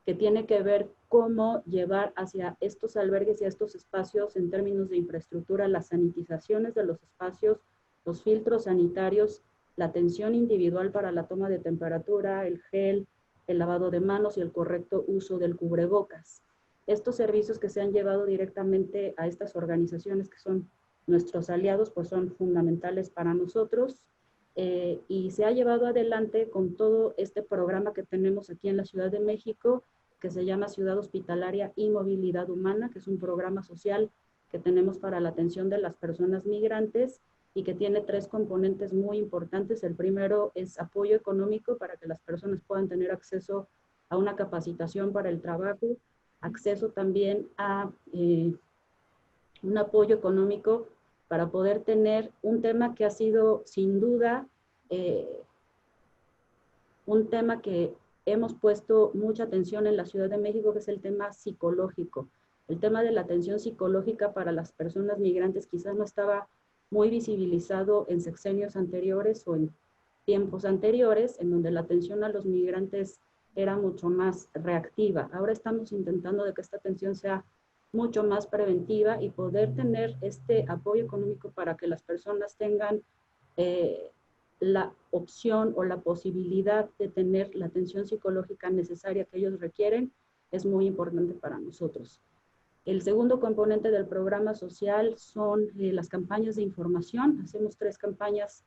que tiene que ver cómo llevar hacia estos albergues y a estos espacios en términos de infraestructura, las sanitizaciones de los espacios, los filtros sanitarios, la atención individual para la toma de temperatura, el gel, el lavado de manos y el correcto uso del cubrebocas. Estos servicios que se han llevado directamente a estas organizaciones que son nuestros aliados, pues son fundamentales para nosotros. Y se ha llevado adelante con todo este programa que tenemos aquí en la Ciudad de México, que se llama Ciudad Hospitalaria y Movilidad Humana, que es un programa social que tenemos para la atención de las personas migrantes y que tiene 3 componentes muy importantes. El primero es apoyo económico para que las personas puedan tener acceso a una capacitación para el trabajo, acceso también a un apoyo económico para poder tener un tema que ha sido sin duda un tema que hemos puesto mucha atención en la Ciudad de México, que es el tema psicológico. El tema de la atención psicológica para las personas migrantes quizás no estaba muy visibilizado en sexenios anteriores o en tiempos anteriores, en donde la atención a los migrantes era mucho más reactiva. Ahora estamos intentando de que esta atención sea mucho más preventiva y poder tener este apoyo económico para que las personas tengan la opción o la posibilidad de tener la atención psicológica necesaria que ellos requieren, es muy importante para nosotros. El segundo componente del programa social son las campañas de información. Hacemos 3 campañas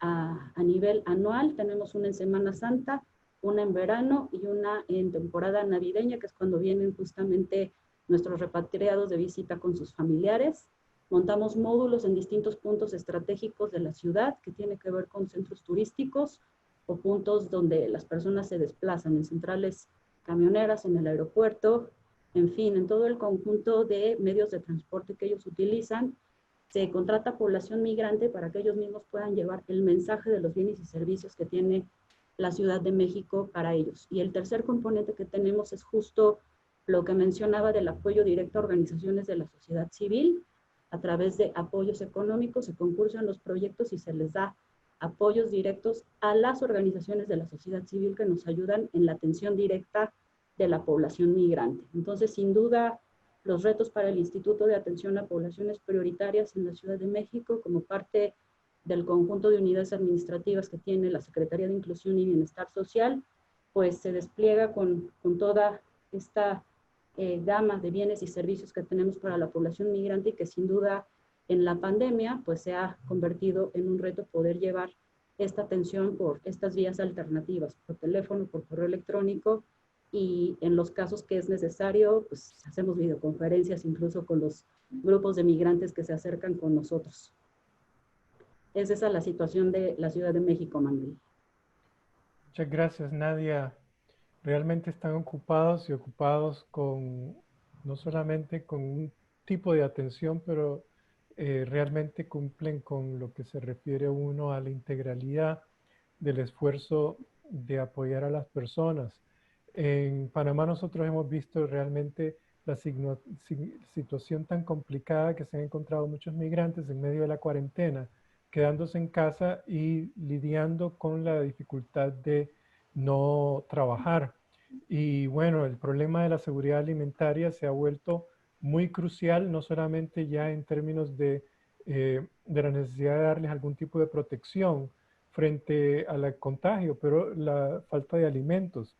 a nivel anual. Tenemos una en Semana Santa, una en verano y una en temporada navideña, que es cuando vienen justamente nuestros repatriados de visita con sus familiares. Montamos módulos en distintos puntos estratégicos de la ciudad, que tiene que ver con centros turísticos o puntos donde las personas se desplazan, en centrales camioneras, en el aeropuerto, en fin, en todo el conjunto de medios de transporte que ellos utilizan. Se contrata población migrante para que ellos mismos puedan llevar el mensaje de los bienes y servicios que tiene la Ciudad de México para ellos. Y el tercer componente que tenemos es justo lo que mencionaba del apoyo directo a organizaciones de la sociedad civil. A través de apoyos económicos se concursan los proyectos y se les da apoyos directos a las organizaciones de la sociedad civil que nos ayudan en la atención directa de la población migrante. Entonces, sin duda, los retos para el Instituto de Atención a Poblaciones Prioritarias en la Ciudad de México, como parte del conjunto de unidades administrativas que tiene la Secretaría de Inclusión y Bienestar Social, pues se despliega con toda esta gama de bienes y servicios que tenemos para la población migrante y que sin duda en la pandemia pues se ha convertido en un reto poder llevar esta atención por estas vías alternativas, por teléfono, por correo electrónico, y en los casos que es necesario, pues hacemos videoconferencias incluso con los grupos de migrantes que se acercan con nosotros. Es esa la situación de la Ciudad de México, Manuel. Muchas gracias, Nadia. Realmente están ocupados y ocupados con, no solamente con un tipo de atención, pero realmente cumplen con lo que se refiere uno a la integralidad del esfuerzo de apoyar a las personas. En Panamá nosotros hemos visto realmente la situación tan complicada que se han encontrado muchos migrantes en medio de la cuarentena, quedándose en casa y lidiando con la dificultad de no trabajar. Y bueno, el problema de la seguridad alimentaria se ha vuelto muy crucial, no solamente ya en términos de la necesidad de darles algún tipo de protección frente al contagio, pero la falta de alimentos.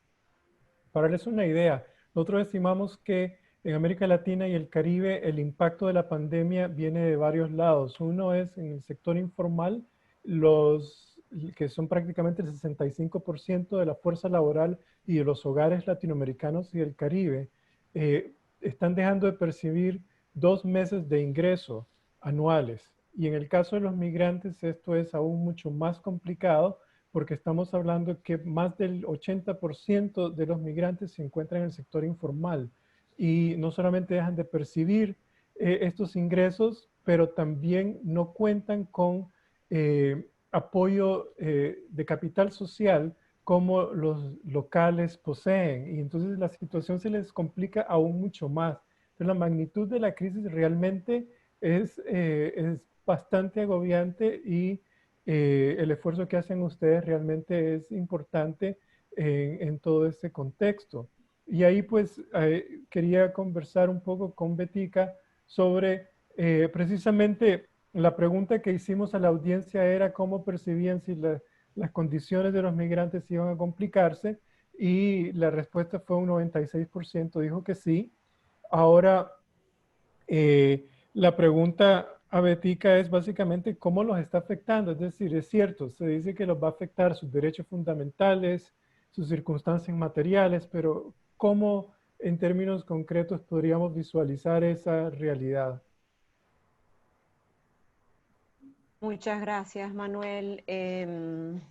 Para darles una idea, nosotros estimamos que en América Latina y el Caribe el impacto de la pandemia viene de varios lados. Uno es en el sector informal, los que son prácticamente el 65% de la fuerza laboral y de los hogares latinoamericanos y del Caribe, están dejando de percibir 2 meses de ingreso anuales. Y en el caso de los migrantes esto es aún mucho más complicado porque estamos hablando que más del 80% de los migrantes se encuentran en el sector informal y no solamente dejan de percibir estos ingresos, pero también no cuentan con apoyo de capital social como los locales poseen. Y entonces la situación se les complica aún mucho más. Entonces la magnitud de la crisis realmente es bastante agobiante y el esfuerzo que hacen ustedes realmente es importante en todo este contexto. Y ahí pues quería conversar un poco con Betica sobre precisamente la pregunta que hicimos a la audiencia era cómo percibían si las condiciones de los migrantes iban a complicarse y la respuesta fue un 96% dijo que sí. Ahora, la pregunta a Betica es básicamente cómo los está afectando. Es decir, es cierto, se dice que los va a afectar sus derechos fundamentales, sus circunstancias materiales, pero ¿cómo en términos concretos podríamos visualizar esa realidad? Muchas gracias, Manuel,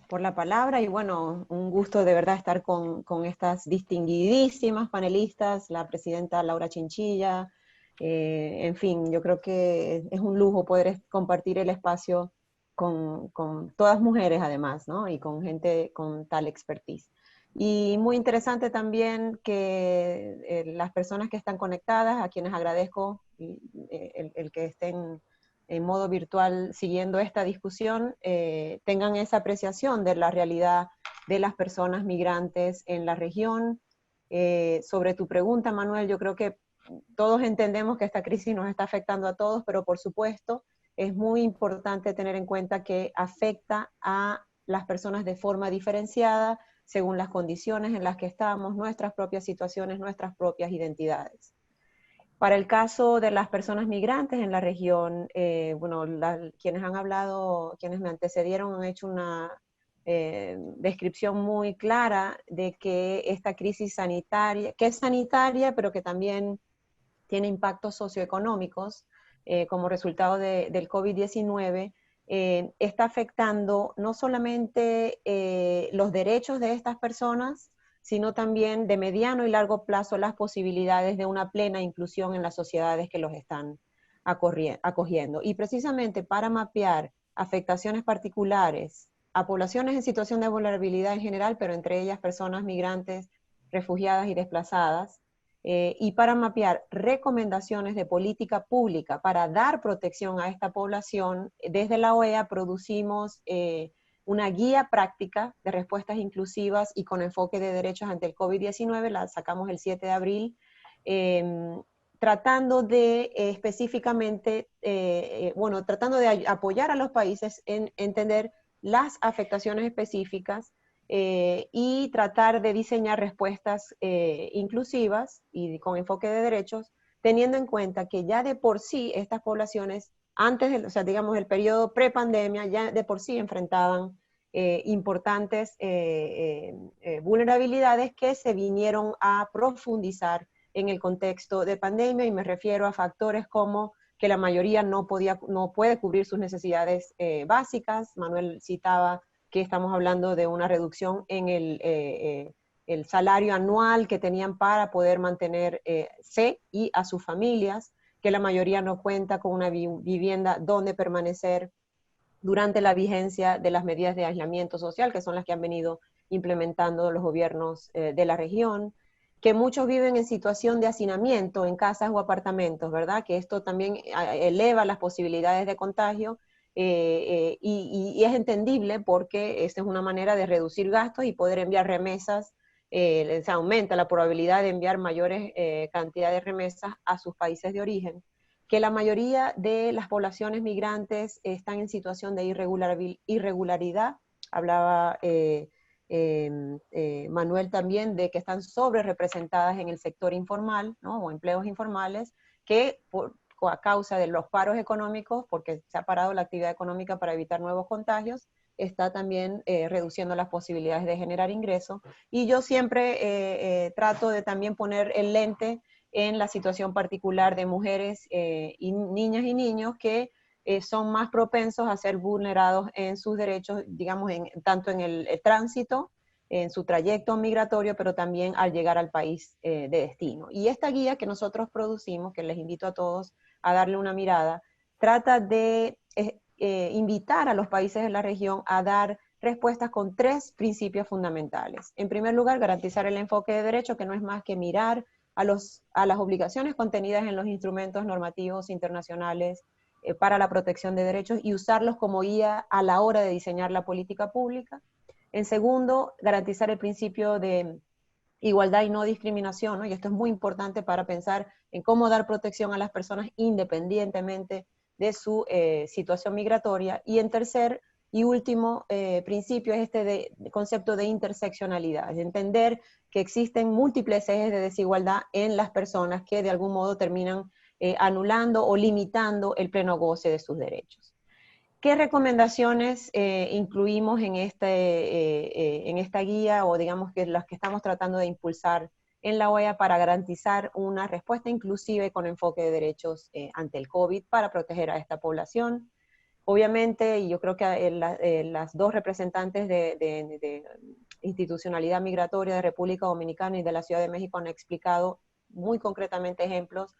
por la palabra y bueno, un gusto de verdad estar con estas distinguidísimas panelistas, la presidenta Laura Chinchilla, en fin, yo creo que es un lujo poder compartir el espacio con todas mujeres además, ¿no? Y con gente con tal expertise. Y muy interesante también que las personas que están conectadas, a quienes agradezco el que estén en modo virtual siguiendo esta discusión, tengan esa apreciación de la realidad de las personas migrantes en la región. Sobre tu pregunta, Manuel, yo creo que todos entendemos que esta crisis nos está afectando a todos, pero por supuesto es muy importante tener en cuenta que afecta a las personas de forma diferenciada según las condiciones en las que estamos, nuestras propias situaciones, nuestras propias identidades. Para el caso de las personas migrantes en la región, bueno, quienes han hablado, quienes me antecedieron han hecho una descripción muy clara de que esta crisis sanitaria, que es sanitaria, pero que también tiene impactos socioeconómicos como resultado del COVID-19, está afectando no solamente los derechos de estas personas, sino también de mediano y largo plazo las posibilidades de una plena inclusión en las sociedades que los están acogiendo. Y precisamente para mapear afectaciones particulares a poblaciones en situación de vulnerabilidad en general, pero entre ellas personas migrantes, refugiadas y desplazadas, y para mapear recomendaciones de política pública para dar protección a esta población, desde la OEA producimos una guía práctica de respuestas inclusivas y con enfoque de derechos ante el COVID-19, la sacamos el 7 de abril, tratando de específicamente, bueno, tratando de apoyar a los países en entender las afectaciones específicas y tratar de diseñar respuestas inclusivas y con enfoque de derechos, teniendo en cuenta que ya de por sí estas poblaciones, antes, o sea, digamos, el periodo pre-pandemia, ya de por sí enfrentaban importantes vulnerabilidades que se vinieron a profundizar en el contexto de pandemia, y me refiero a factores como que la mayoría no puede cubrir sus necesidades básicas. Manuel citaba que estamos hablando de una reducción en el salario anual que tenían para poder mantenerse y a sus familias, que la mayoría no cuenta con una vivienda donde permanecer durante la vigencia de las medidas de aislamiento social, que son las que han venido implementando los gobiernos de la región, que muchos viven en situación de hacinamiento en casas o apartamentos, ¿verdad? Que esto también eleva las posibilidades de contagio y es entendible porque esta es una manera de reducir gastos y poder enviar remesas, se aumenta la probabilidad de enviar mayores cantidades de remesas a sus países de origen, que la mayoría de las poblaciones migrantes están en situación de irregularidad. Hablaba Manuel también, de que están sobre representadas en el sector informal, ¿no? O empleos informales, que a causa de los paros económicos, porque se ha parado la actividad económica para evitar nuevos contagios, está también reduciendo las posibilidades de generar ingresos. Y yo siempre trato de también poner el lente en la situación particular de mujeres y niñas y niños que son más propensos a ser vulnerados en sus derechos, digamos, tanto en el tránsito, en su trayecto migratorio, pero también al llegar al país de destino. Y esta guía que nosotros producimos, que les invito a todos a darle una mirada, trata de invitar a los países de la región a dar respuestas con 3 principios fundamentales. En primer lugar, garantizar el enfoque de derecho, que no es más que mirar a las obligaciones contenidas en los instrumentos normativos internacionales para la protección de derechos y usarlos como guía a la hora de diseñar la política pública. En segundo, garantizar el principio de igualdad y no discriminación, ¿no? Y esto es muy importante para pensar en cómo dar protección a las personas independientemente de su situación migratoria. Y en tercer y último principio es este concepto de interseccionalidad, de entender que existen múltiples ejes de desigualdad en las personas que de algún modo terminan anulando o limitando el pleno goce de sus derechos. ¿Qué recomendaciones incluimos en esta guía, o digamos que las que estamos tratando de impulsar en la OEA para garantizar una respuesta inclusiva y con enfoque de derechos ante el COVID para proteger a esta población? Obviamente, y yo creo que las 2 representantes de institucionalidad migratoria de República Dominicana y de la Ciudad de México han explicado muy concretamente ejemplos,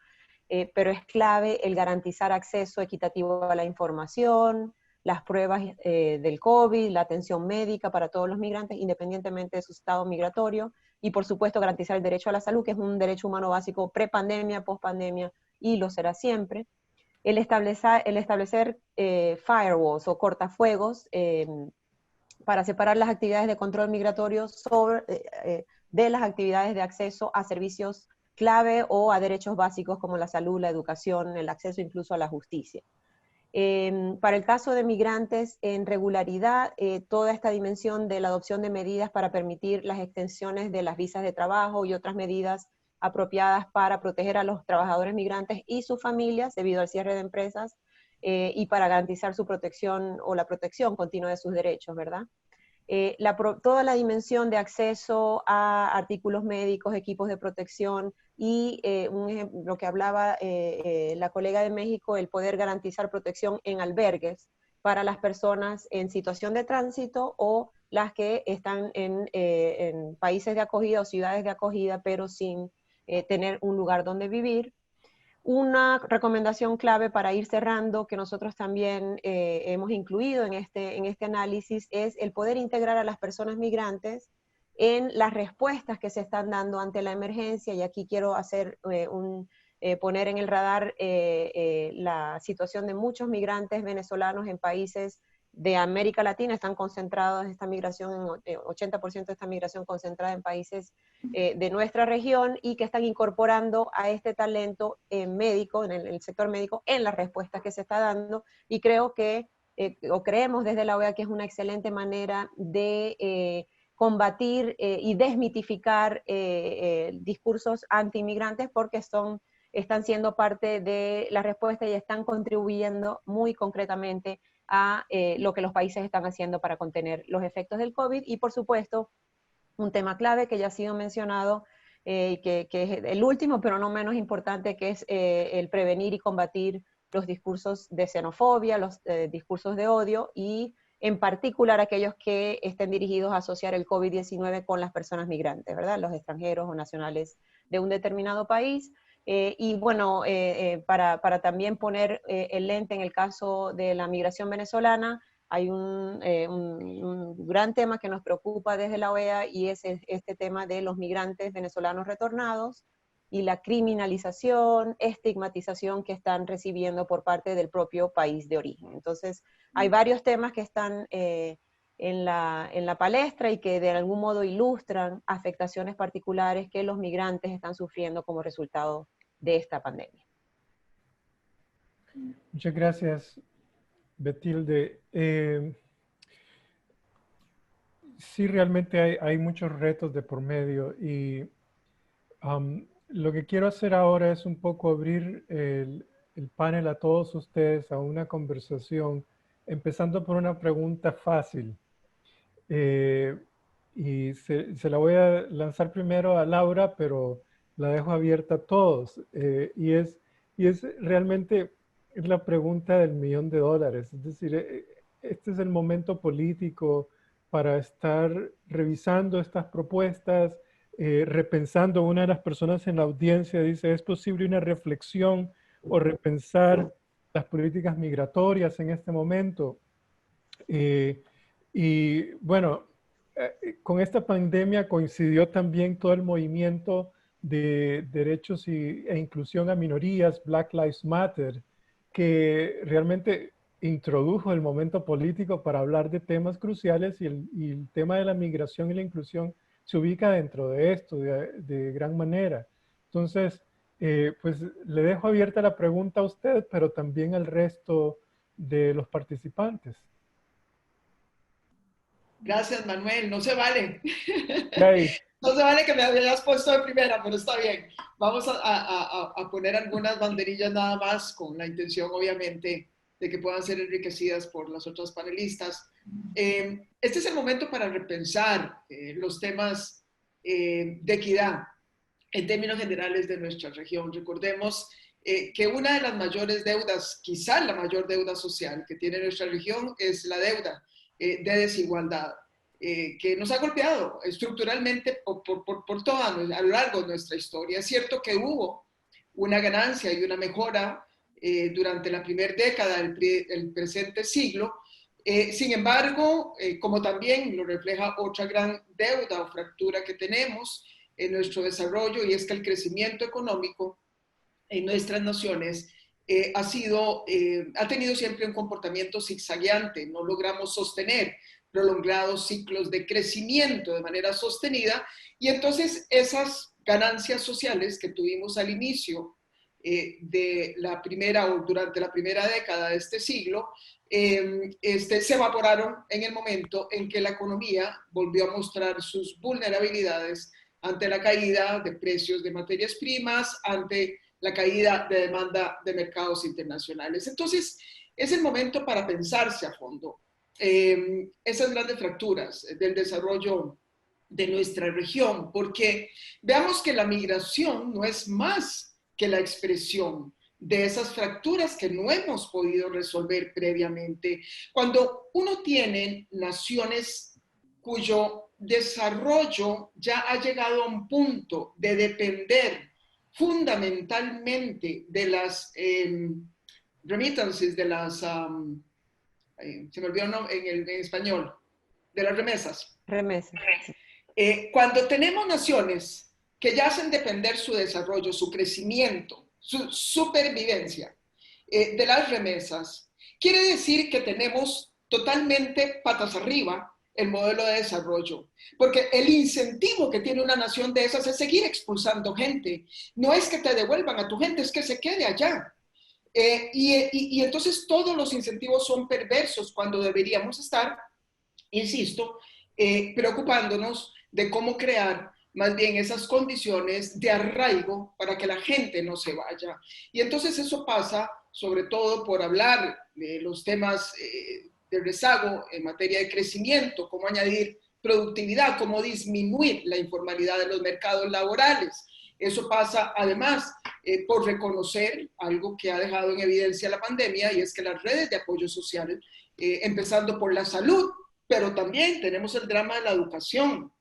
pero es clave el garantizar acceso equitativo a la información, las pruebas del COVID, la atención médica para todos los migrantes, independientemente de su estado migratorio, y por supuesto garantizar el derecho a la salud, que es un derecho humano básico pre-pandemia, post-pandemia, y lo será siempre. El establecer firewalls o cortafuegos para separar las actividades de control migratorio de las actividades de acceso a servicios clave o a derechos básicos como la salud, la educación, el acceso incluso a la justicia. Para el caso de migrantes en regularidad, toda esta dimensión de la adopción de medidas para permitir las extensiones de las visas de trabajo y otras medidas apropiadas para proteger a los trabajadores migrantes y sus familias debido al cierre de empresas y para garantizar su protección o la protección continua de sus derechos, ¿verdad? Toda la dimensión de acceso a artículos médicos, equipos de protección y lo que hablaba la colega de México, el poder garantizar protección en albergues para las personas en situación de tránsito o las que están en países de acogida o ciudades de acogida, pero sin tener un lugar donde vivir. Una recomendación clave para ir cerrando, que nosotros también hemos incluido en este análisis, es el poder integrar a las personas migrantes en las respuestas que se están dando ante la emergencia, y aquí quiero poner en el radar la situación de muchos migrantes venezolanos en países de América Latina. Están concentrados esta migración, 80% de esta migración concentrada en países de nuestra región, y que están incorporando a este talento médico, en el sector médico, en las respuestas que se está dando, y creo que, o creemos desde la OEA que es una excelente manera de combatir y desmitificar discursos anti-inmigrantes, porque están siendo parte de la respuesta y están contribuyendo muy concretamente a lo que los países están haciendo para contener los efectos del COVID. Y por supuesto, un tema clave que ya ha sido mencionado, que es el último, pero no menos importante, que es el prevenir y combatir los discursos de xenofobia, los discursos de odio, y en particular aquellos que estén dirigidos a asociar el COVID-19 con las personas migrantes, ¿verdad? Los extranjeros o nacionales de un determinado país. Y bueno, para también poner el lente en el caso de la migración venezolana, hay un gran tema que nos preocupa desde la OEA, y es este tema de los migrantes venezolanos retornados y la criminalización, estigmatización que están recibiendo por parte del propio país de origen. Entonces, hay varios temas que están en la palestra y que de algún modo ilustran afectaciones particulares que los migrantes están sufriendo como resultado de esta pandemia. Muchas gracias, Betilde. sí, realmente hay muchos retos de por medio y lo que quiero hacer ahora es un poco abrir el panel a todos ustedes a una conversación, empezando por una pregunta fácil. Y se la voy a lanzar primero a Laura, pero la dejo abierta a todos. Y es realmente es la pregunta del $1.000.000. Es decir, este es el momento político para estar revisando estas propuestas, repensando. Una de las personas en la audiencia dice, ¿es posible una reflexión o repensar las políticas migratorias en este momento? Y bueno, con esta pandemia coincidió también todo el movimiento de derechos e inclusión a minorías, Black Lives Matter, que realmente introdujo el momento político para hablar de temas cruciales y el tema de la migración y la inclusión se ubica dentro de esto de gran manera. Entonces, pues le dejo abierta la pregunta a usted, pero también al resto de los participantes. Gracias, Manuel. No se vale. Yay. No se vale que me hayas puesto de primera, pero está bien. Vamos a poner algunas banderillas nada más con la intención, obviamente, de que puedan ser enriquecidas por las otras panelistas. Este es el momento para repensar los temas de equidad en términos generales de nuestra región. Recordemos que una de las mayores deudas, quizás la mayor deuda social que tiene nuestra región es la deuda de desigualdad. Que nos ha golpeado estructuralmente por todo a lo largo de nuestra historia. Es cierto que hubo una ganancia y una mejora durante la primera década del presente siglo. Sin embargo, como también lo refleja otra gran deuda o fractura que tenemos en nuestro desarrollo, y es que el crecimiento económico en nuestras naciones ha tenido siempre un comportamiento zigzagueante. No logramos sostener prolongados ciclos de crecimiento de manera sostenida, y entonces esas ganancias sociales que tuvimos al inicio de la primera o durante la primera década de este siglo se evaporaron en el momento en que la economía volvió a mostrar sus vulnerabilidades ante la caída de precios de materias primas, ante la caída de demanda de mercados internacionales. Entonces, es el momento para pensarse a fondo esas grandes fracturas del desarrollo de nuestra región, porque veamos que la migración no es más que la expresión de esas fracturas que no hemos podido resolver previamente. Cuando uno tiene naciones cuyo desarrollo ya ha llegado a un punto de depender fundamentalmente de las remittances, de las se me olvidó en español, de las remesas. Remesas. Cuando tenemos naciones que ya hacen depender su desarrollo, su crecimiento, su supervivencia de las remesas, quiere decir que tenemos totalmente patas arriba el modelo de desarrollo, porque el incentivo que tiene una nación de esas es seguir expulsando gente. No es que te devuelvan a tu gente, es que se quede allá. Y entonces todos los incentivos son perversos cuando deberíamos estar, insisto, preocupándonos de cómo crear más bien esas condiciones de arraigo para que la gente no se vaya. Y entonces eso pasa sobre todo por hablar de los temas de rezago en materia de crecimiento, cómo añadir productividad, cómo disminuir la informalidad de los mercados laborales. Eso pasa además por reconocer algo que ha dejado en evidencia la pandemia, y es que las redes de apoyo social, empezando por la salud, pero también tenemos el drama de la educación.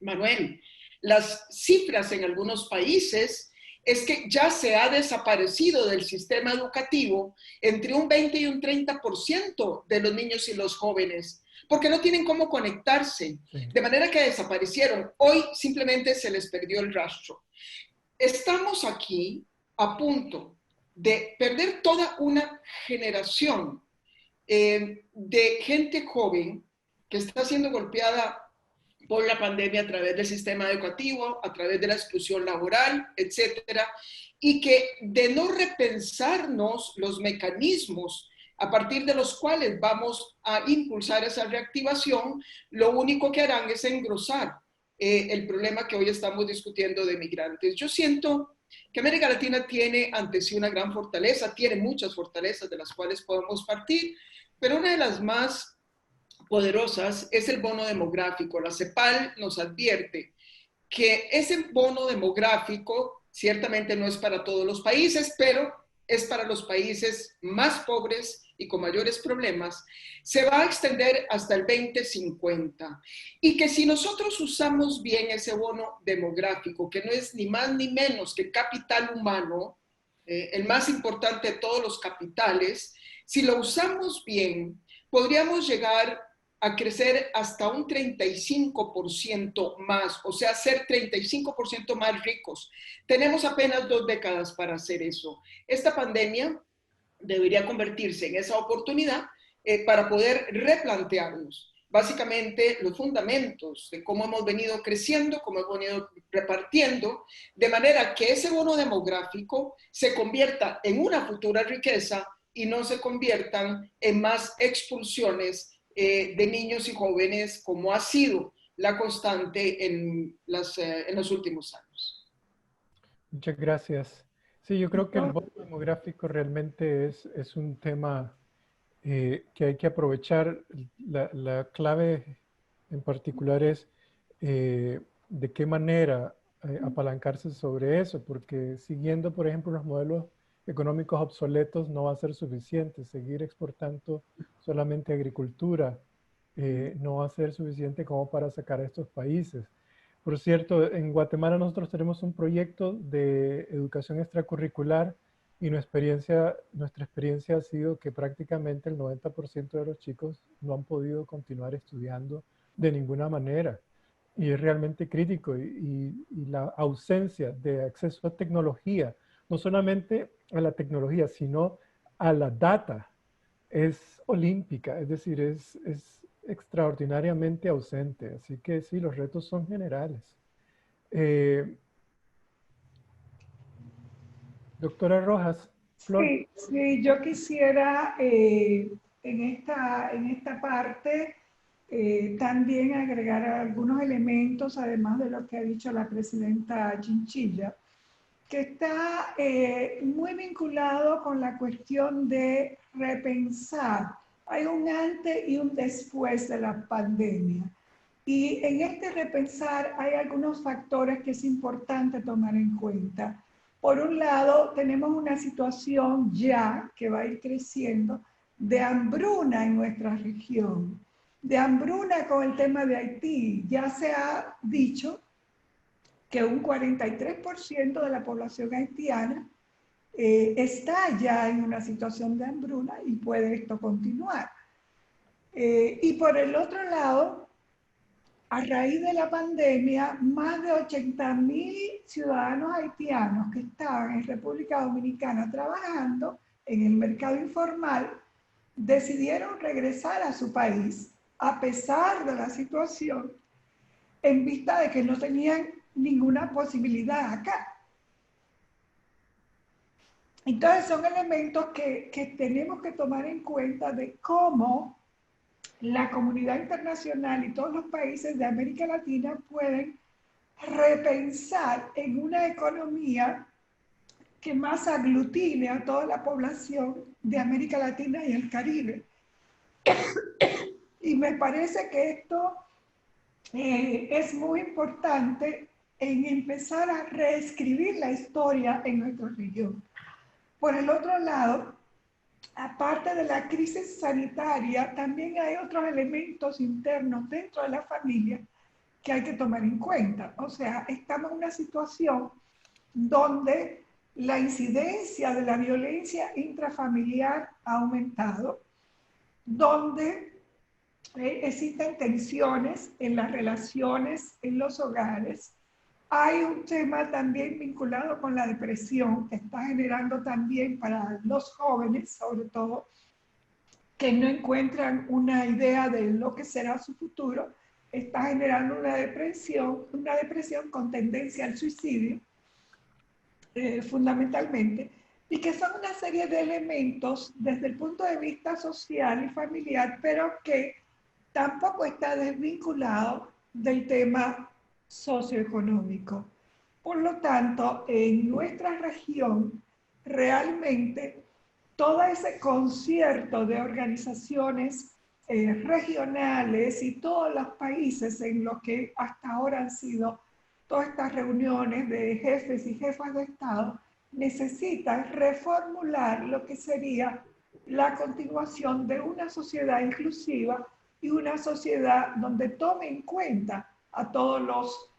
Manuel, las cifras en algunos países es que ya se ha desaparecido del sistema educativo entre un 20 y un 30% de los niños y los jóvenes, porque no tienen cómo conectarse, de manera que desaparecieron. Hoy simplemente se les perdió el rastro. Estamos aquí a punto de perder toda una generación de gente joven que está siendo golpeada por la pandemia a través del sistema educativo, a través de la exclusión laboral, etcétera, y que de no repensarnos los mecanismos a partir de los cuales vamos a impulsar esa reactivación, lo único que harán es engrosar el problema que hoy estamos discutiendo de migrantes. Yo siento que América Latina tiene ante sí una gran fortaleza, tiene muchas fortalezas de las cuales podemos partir, pero una de las más poderosas es el bono demográfico. La CEPAL nos advierte que ese bono demográfico ciertamente no es para todos los países, pero es para los países más pobres y con mayores problemas, se va a extender hasta el 2050. Y que si nosotros usamos bien ese bono demográfico, que no es ni más ni menos que capital humano, el más importante de todos los capitales, si lo usamos bien, podríamos llegar a crecer hasta un 35% más, o sea, ser 35% más ricos. Tenemos apenas 2 décadas para hacer eso. Esta pandemia debería convertirse en esa oportunidad para poder replantearnos básicamente los fundamentos de cómo hemos venido creciendo, cómo hemos venido repartiendo, de manera que ese bono demográfico se convierta en una futura riqueza y no se conviertan en más expulsiones de niños y jóvenes, como ha sido la constante en los últimos años. Muchas gracias. Sí, yo creo que el bono demográfico realmente es un tema que hay que aprovechar. La clave en particular es de qué manera apalancarse sobre eso, porque siguiendo, por ejemplo, los modelos económicos obsoletos no va a ser suficiente. Seguir exportando solamente agricultura no va a ser suficiente como para sacar a estos países. Por cierto, en Guatemala nosotros tenemos un proyecto de educación extracurricular y nuestra experiencia ha sido que prácticamente el 90% de los chicos no han podido continuar estudiando de ninguna manera. Y es realmente crítico y la ausencia de acceso a tecnología, no solamente a la tecnología, sino a la data, es olímpica, es decir, es extraordinariamente ausente. Así que sí, los retos son generales. Doctora Rojas, Flor. Sí, sí, yo quisiera en esta parte también agregar algunos elementos, además de lo que ha dicho la presidenta Chinchilla, que está muy vinculado con la cuestión de repensar. Hay un antes y un después de la pandemia. Y en este repensar hay algunos factores que es importante tomar en cuenta. Por un lado, tenemos una situación ya que va a ir creciendo de hambruna en nuestra región, de hambruna con el tema de Haití. Ya se ha dicho que un 43% de la población haitiana está ya en una situación de hambruna y puede esto continuar. Y por el otro lado, a raíz de la pandemia, más de 80.000 ciudadanos haitianos que estaban en República Dominicana trabajando en el mercado informal decidieron regresar a su país a pesar de la situación, en vista de que no tenían ninguna posibilidad acá. Entonces son elementos que tenemos que tomar en cuenta de cómo la comunidad internacional y todos los países de América Latina pueden repensar en una economía que más aglutine a toda la población de América Latina y el Caribe. Y me parece que esto es muy importante en empezar a reescribir la historia en nuestra región. Por el otro lado, aparte de la crisis sanitaria, también hay otros elementos internos dentro de la familia que hay que tomar en cuenta. O sea, estamos en una situación donde la incidencia de la violencia intrafamiliar ha aumentado, donde existen tensiones en las relaciones, en los hogares. Hay un tema también vinculado con la depresión que está generando también para los jóvenes, sobre todo, que no encuentran una idea de lo que será su futuro, está generando una depresión con tendencia al suicidio, fundamentalmente. y que son una serie de elementos desde el punto de vista social y familiar, pero que tampoco está desvinculado del tema socioeconómico. Por lo tanto, en nuestra región, realmente todo ese concierto de organizaciones regionales y todos los países en los que hasta ahora han sido todas estas reuniones de jefes y jefas de Estado, necesitan reformular lo que sería la continuación de una sociedad inclusiva y una sociedad donde tome en cuenta a todos los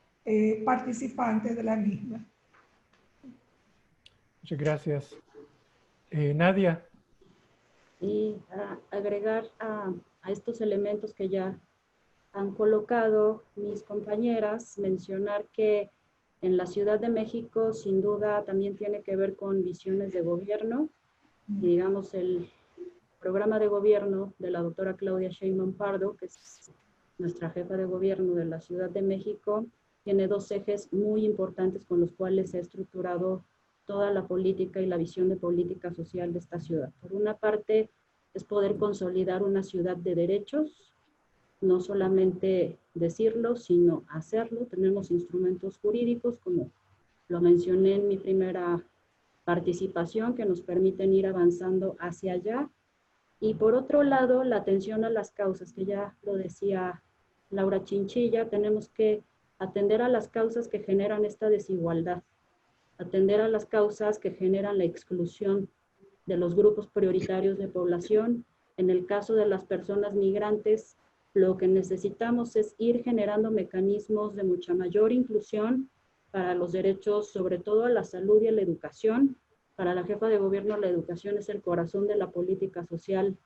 participantes de la misma. Muchas gracias. Nadia. Y agregar a estos elementos que ya han colocado mis compañeras, mencionar que en la Ciudad de México sin duda también tiene que ver con visiones de gobierno. Y digamos, el programa de gobierno de la doctora Claudia Sheinbaum Pardo, que es nuestra jefa de gobierno de la Ciudad de México, tiene dos ejes muy importantes con los cuales se ha estructurado toda la política y la visión de política social de esta ciudad. Por una parte, es poder consolidar una ciudad de derechos, no solamente decirlo, sino hacerlo. Tenemos instrumentos jurídicos, como lo mencioné en mi primera participación, que nos permiten ir avanzando hacia allá. Y por otro lado, la atención a las causas, que ya lo decía Laura Chinchilla, tenemos que atender a las causas que generan esta desigualdad, atender a las causas que generan la exclusión de los grupos prioritarios de población. En el caso de las personas migrantes, lo que necesitamos es ir generando mecanismos de mucha mayor inclusión para los derechos, sobre todo a la salud y a la educación. Para la jefa de gobierno, la educación es el corazón de la política social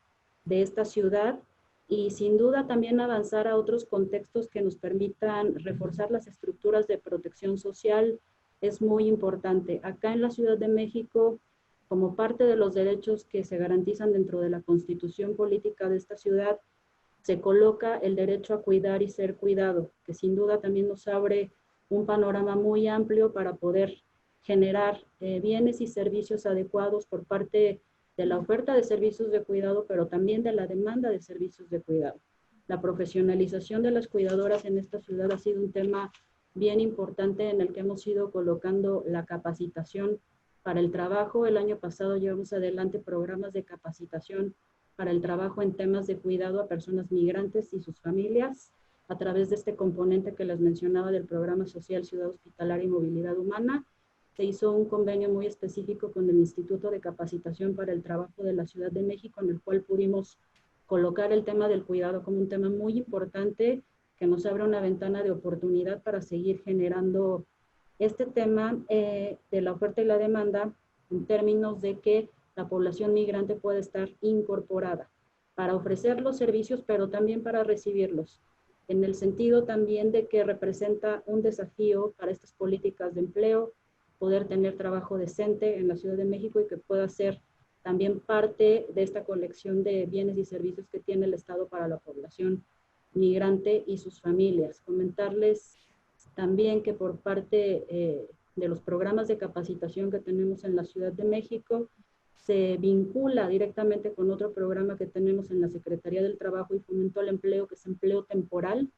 de esta ciudad, y sin duda también avanzar a otros contextos que nos permitan reforzar las estructuras de protección social es muy importante. Acá en la Ciudad de México, como parte de los derechos que se garantizan dentro de la Constitución política de esta ciudad, se coloca el derecho a cuidar y ser cuidado, que sin duda también nos abre un panorama muy amplio para poder generar bienes y servicios adecuados por parte de la oferta de servicios de cuidado, pero también de la demanda de servicios de cuidado. La profesionalización de las cuidadoras en esta ciudad ha sido un tema bien importante en el que hemos ido colocando la capacitación para el trabajo. El año pasado llevamos adelante programas de capacitación para el trabajo en temas de cuidado a personas migrantes y sus familias, a través de este componente que les mencionaba del programa social Ciudad Hospitalaria y Movilidad Humana. Se hizo un convenio muy específico con el Instituto de Capacitación para el Trabajo de la Ciudad de México, en el cual pudimos colocar el tema del cuidado como un tema muy importante que nos abre una ventana de oportunidad para seguir generando este tema de la oferta y la demanda, en términos de que la población migrante puede estar incorporada para ofrecer los servicios, pero también para recibirlos, en el sentido también de que representa un desafío para estas políticas de empleo, poder tener trabajo decente en la Ciudad de México y que pueda ser también parte de esta colección de bienes y servicios que tiene el Estado para la población migrante y sus familias. Comentarles también que por parte de los programas de capacitación que tenemos en la Ciudad de México, se vincula directamente con otro programa que tenemos en la Secretaría del Trabajo y Fomento al Empleo, que es empleo temporal,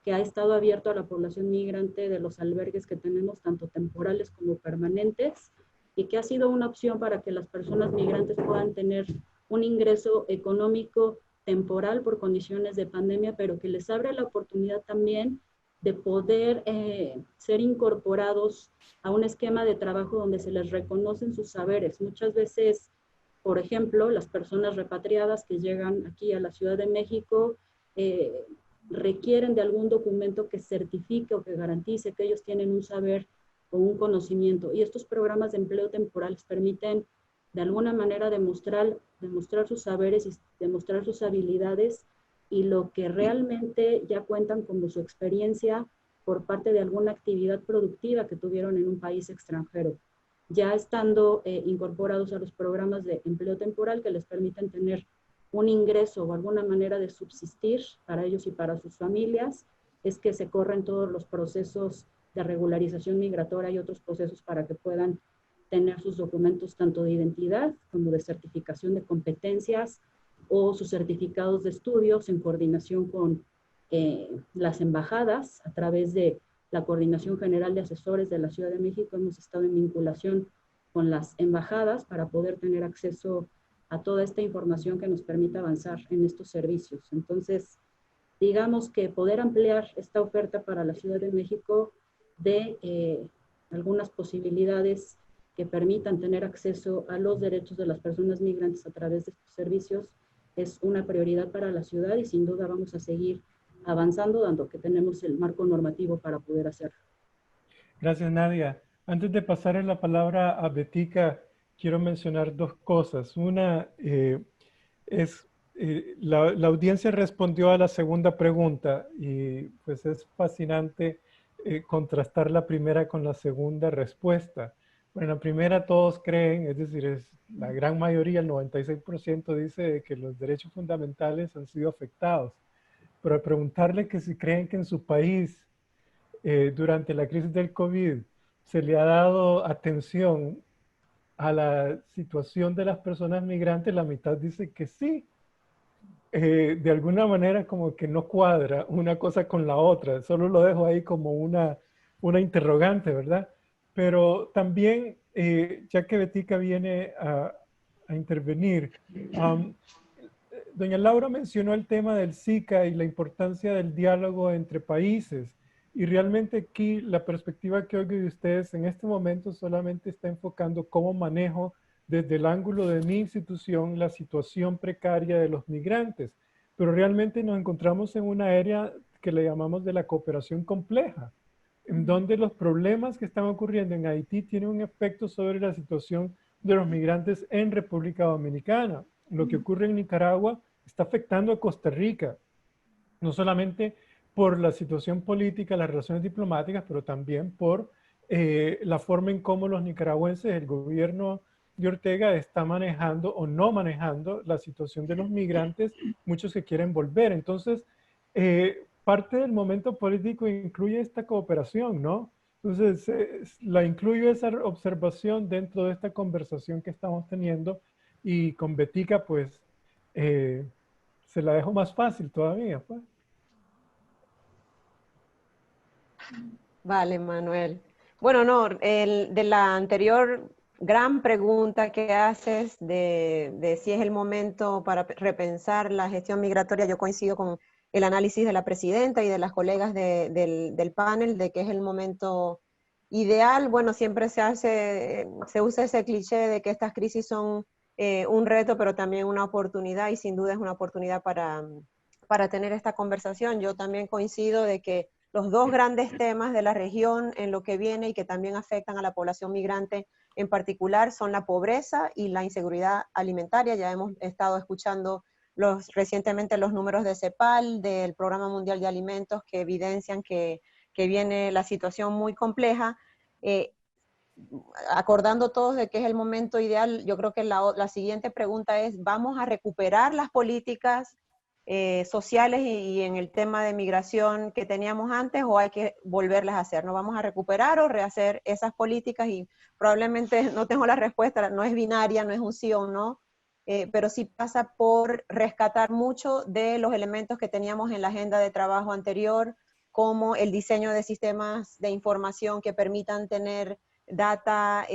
que ha estado abierto a la población migrante de los albergues que tenemos, tanto temporales como permanentes, y que ha sido una opción para que las personas migrantes puedan tener un ingreso económico temporal por condiciones de pandemia, pero que les abre la oportunidad también de poder ser incorporados a un esquema de trabajo donde se les reconocen sus saberes. Muchas veces, por ejemplo, las personas repatriadas que llegan aquí a la Ciudad de México requieren de algún documento que certifique o que garantice que ellos tienen un saber o un conocimiento. Y estos programas de empleo temporal les permiten de alguna manera demostrar sus saberes y demostrar sus habilidades y lo que realmente ya cuentan como su experiencia por parte de alguna actividad productiva que tuvieron en un país extranjero, ya estando incorporados a los programas de empleo temporal que les permiten tener un ingreso o alguna manera de subsistir para ellos y para sus familias. Es que se corren todos los procesos de regularización migratoria y otros procesos para que puedan tener sus documentos tanto de identidad como de certificación de competencias o sus certificados de estudios en coordinación con las embajadas. A través de la Coordinación General de Asesores de la Ciudad de México hemos estado en vinculación con las embajadas para poder tener acceso a toda esta información que nos permita avanzar en estos servicios. Entonces, digamos que poder ampliar esta oferta para la Ciudad de México de algunas posibilidades que permitan tener acceso a los derechos de las personas migrantes a través de estos servicios es una prioridad para la ciudad y sin duda vamos a seguir avanzando, dado que tenemos el marco normativo para poder hacerlo. Gracias, Nadia. Antes de pasar la palabra a Betica, quiero mencionar dos cosas. Una es, la audiencia respondió a la segunda pregunta y pues es fascinante contrastar la primera con la segunda respuesta. Bueno, la primera todos creen, es decir, la gran mayoría, el 96% dice que los derechos fundamentales han sido afectados. Pero al preguntarle que si creen que en su país, durante la crisis del COVID, se le ha dado atención a la situación de las personas migrantes, la mitad dice que sí. De alguna manera como que no cuadra una cosa con la otra. Solo lo dejo ahí como una interrogante, ¿verdad? Pero también, ya que Betica viene a intervenir, doña Laura mencionó el tema del SICA y la importancia del diálogo entre países. Y realmente aquí la perspectiva que oigo de ustedes en este momento solamente está enfocando cómo manejo desde el ángulo de mi institución la situación precaria de los migrantes. Pero realmente nos encontramos en una área que le llamamos de la cooperación compleja, en donde los problemas que están ocurriendo en Haití tienen un efecto sobre la situación de los migrantes en República Dominicana. Lo que ocurre en Nicaragua está afectando a Costa Rica, no solamente por la situación política, las relaciones diplomáticas, pero también por la forma en cómo los nicaragüenses, el gobierno de Ortega está manejando o no manejando la situación de los migrantes, muchos que quieren volver. Entonces, parte del momento político incluye esta cooperación, ¿no? Entonces, la incluyo esa observación dentro de esta conversación que estamos teniendo y con Betica, pues, se la dejo más fácil todavía, pues. Vale, Manuel. Bueno, no, de la anterior gran pregunta que haces de si es el momento para repensar la gestión migratoria, yo coincido con el análisis de la presidenta y de las colegas del panel de que es el momento ideal. Bueno, siempre se usa ese cliché de que estas crisis son un reto, pero también una oportunidad, y sin duda es una oportunidad para tener esta conversación. Yo también coincido de que los dos grandes temas de la región en lo que viene y que también afectan a la población migrante en particular son la pobreza y la inseguridad alimentaria. Ya hemos estado escuchando recientemente los números de CEPAL, del Programa Mundial de Alimentos, que evidencian que viene la situación muy compleja. Acordando todos de que es el momento ideal, yo creo que la siguiente pregunta es, ¿vamos a recuperar las políticas sociales y en el tema de migración que teníamos antes, o hay que volverlas a hacer? ¿No vamos a recuperar o rehacer esas políticas? Y probablemente no tengo la respuesta, no es binaria, no es un sí o un no, pero sí pasa por rescatar mucho de los elementos que teníamos en la agenda de trabajo anterior, como el diseño de sistemas de información que permitan tener data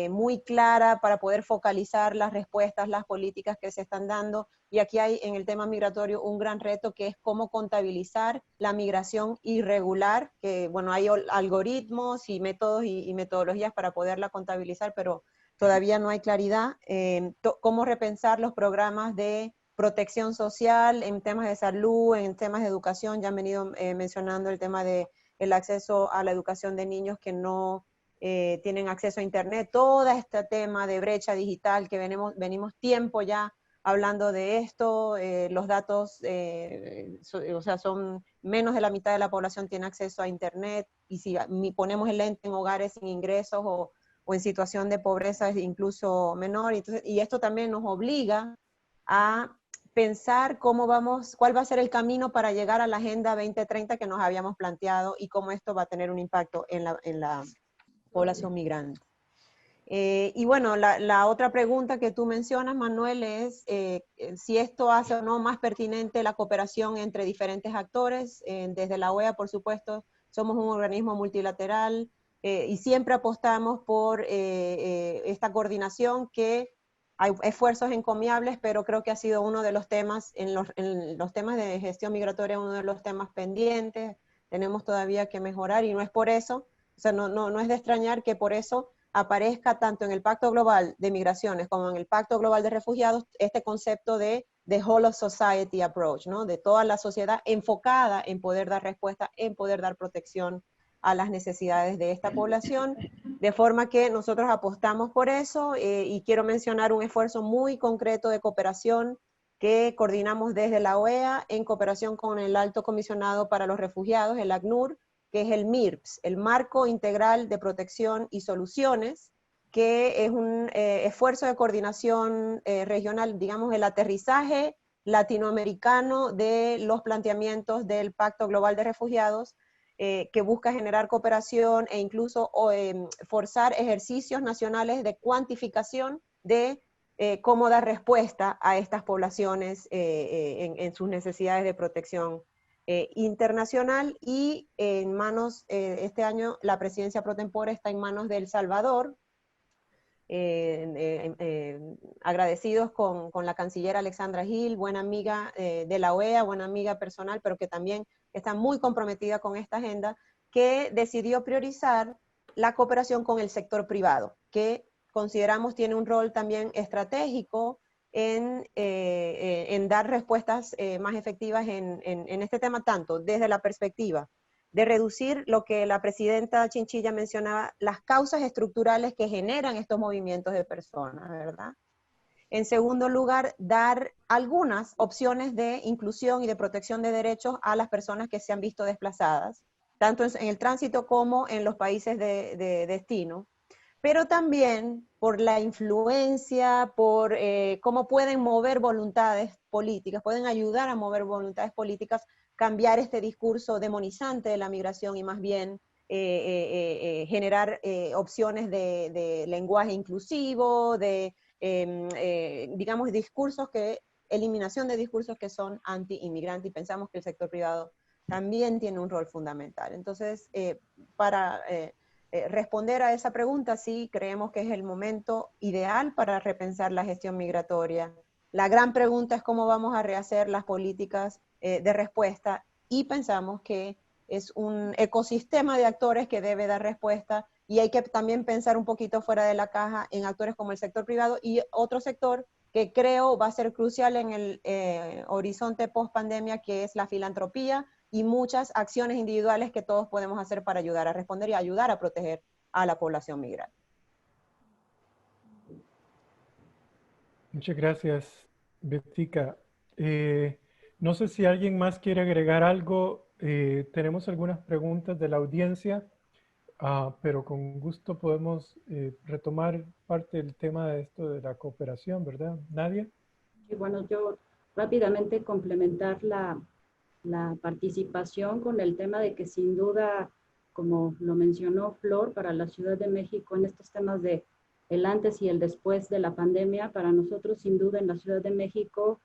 muy clara para poder focalizar las respuestas, las políticas que se están dando. Y aquí hay en el tema migratorio un gran reto, que es cómo contabilizar la migración irregular, que bueno, hay algoritmos y métodos y metodologías para poderla contabilizar, pero todavía no hay claridad. Cómo repensar los programas de protección social en temas de salud, en temas de educación. Ya han venido mencionando el tema del acceso a la educación de niños que no tienen acceso a internet, todo este tema de brecha digital que venimos tiempo ya hablando de esto. Los datos, o sea, son menos de la mitad de la población tiene acceso a internet, y si ponemos el lente en hogares sin ingresos o en situación de pobreza es incluso menor. Entonces, y esto también nos obliga a pensar cuál va a ser el camino para llegar a la Agenda 2030 que nos habíamos planteado y cómo esto va a tener un impacto en la población migrante. Y bueno, la otra pregunta que tú mencionas, Manuel, es si esto hace o no más pertinente la cooperación entre diferentes actores. Desde la OEA, por supuesto, somos un organismo multilateral y siempre apostamos por esta coordinación, que hay esfuerzos encomiables, pero creo que ha sido uno de los temas, en los temas de gestión migratoria, uno de los temas pendientes. Tenemos todavía que mejorar y no es por eso, o sea, no es de extrañar que por eso aparezca tanto en el Pacto Global de Migraciones como en el Pacto Global de Refugiados este concepto de the whole of society approach, ¿no? De toda la sociedad enfocada en poder dar respuesta, en poder dar protección a las necesidades de esta población, de forma que nosotros apostamos por eso y quiero mencionar un esfuerzo muy concreto de cooperación que coordinamos desde la OEA en cooperación con el Alto Comisionado para los Refugiados, el ACNUR, que es el MIRPS, el Marco Integral de Protección y Soluciones, que es un esfuerzo de coordinación regional, digamos, el aterrizaje latinoamericano de los planteamientos del Pacto Global de Refugiados, que busca generar cooperación e incluso forzar ejercicios nacionales de cuantificación de cómo dar respuesta a estas poblaciones en sus necesidades de protección internacional. Y en manos, este año la presidencia pro tempore está en manos de El Salvador, agradecidos con la canciller Alexandra Gil, buena amiga de la OEA, buena amiga personal, pero que también está muy comprometida con esta agenda, que decidió priorizar la cooperación con el sector privado, que consideramos tiene un rol también estratégico en dar respuestas más efectivas en este tema, tanto desde la perspectiva de reducir lo que la presidenta Chinchilla mencionaba, las causas estructurales que generan estos movimientos de personas, ¿verdad? En segundo lugar, dar algunas opciones de inclusión y de protección de derechos a las personas que se han visto desplazadas, tanto en el tránsito como en los países de destino, pero también por la influencia, por cómo pueden mover voluntades políticas, pueden ayudar a mover voluntades políticas, cambiar este discurso demonizante de la migración y más bien generar opciones de lenguaje inclusivo, de, digamos, discursos eliminación de discursos que son anti-inmigrante, y pensamos que el sector privado también tiene un rol fundamental. Entonces, para responder a esa pregunta, sí, creemos que es el momento ideal para repensar la gestión migratoria. La gran pregunta es cómo vamos a rehacer las políticas de respuesta, y pensamos que es un ecosistema de actores que debe dar respuesta, y hay que también pensar un poquito fuera de la caja en actores como el sector privado y otro sector que creo va a ser crucial en el horizonte post-pandemia, que es la filantropía y muchas acciones individuales que todos podemos hacer para ayudar a responder y ayudar a proteger a la población migrante. Muchas gracias, Betica. No sé si alguien más quiere agregar algo. Tenemos algunas preguntas de la audiencia, pero con gusto podemos retomar parte del tema de esto de la cooperación, ¿verdad? Nadia. Y bueno, yo rápidamente complementar la participación con el tema de que sin duda, como lo mencionó Flor, para la Ciudad de México en estos temas de el antes y el después de la pandemia, para nosotros sin duda en la Ciudad de México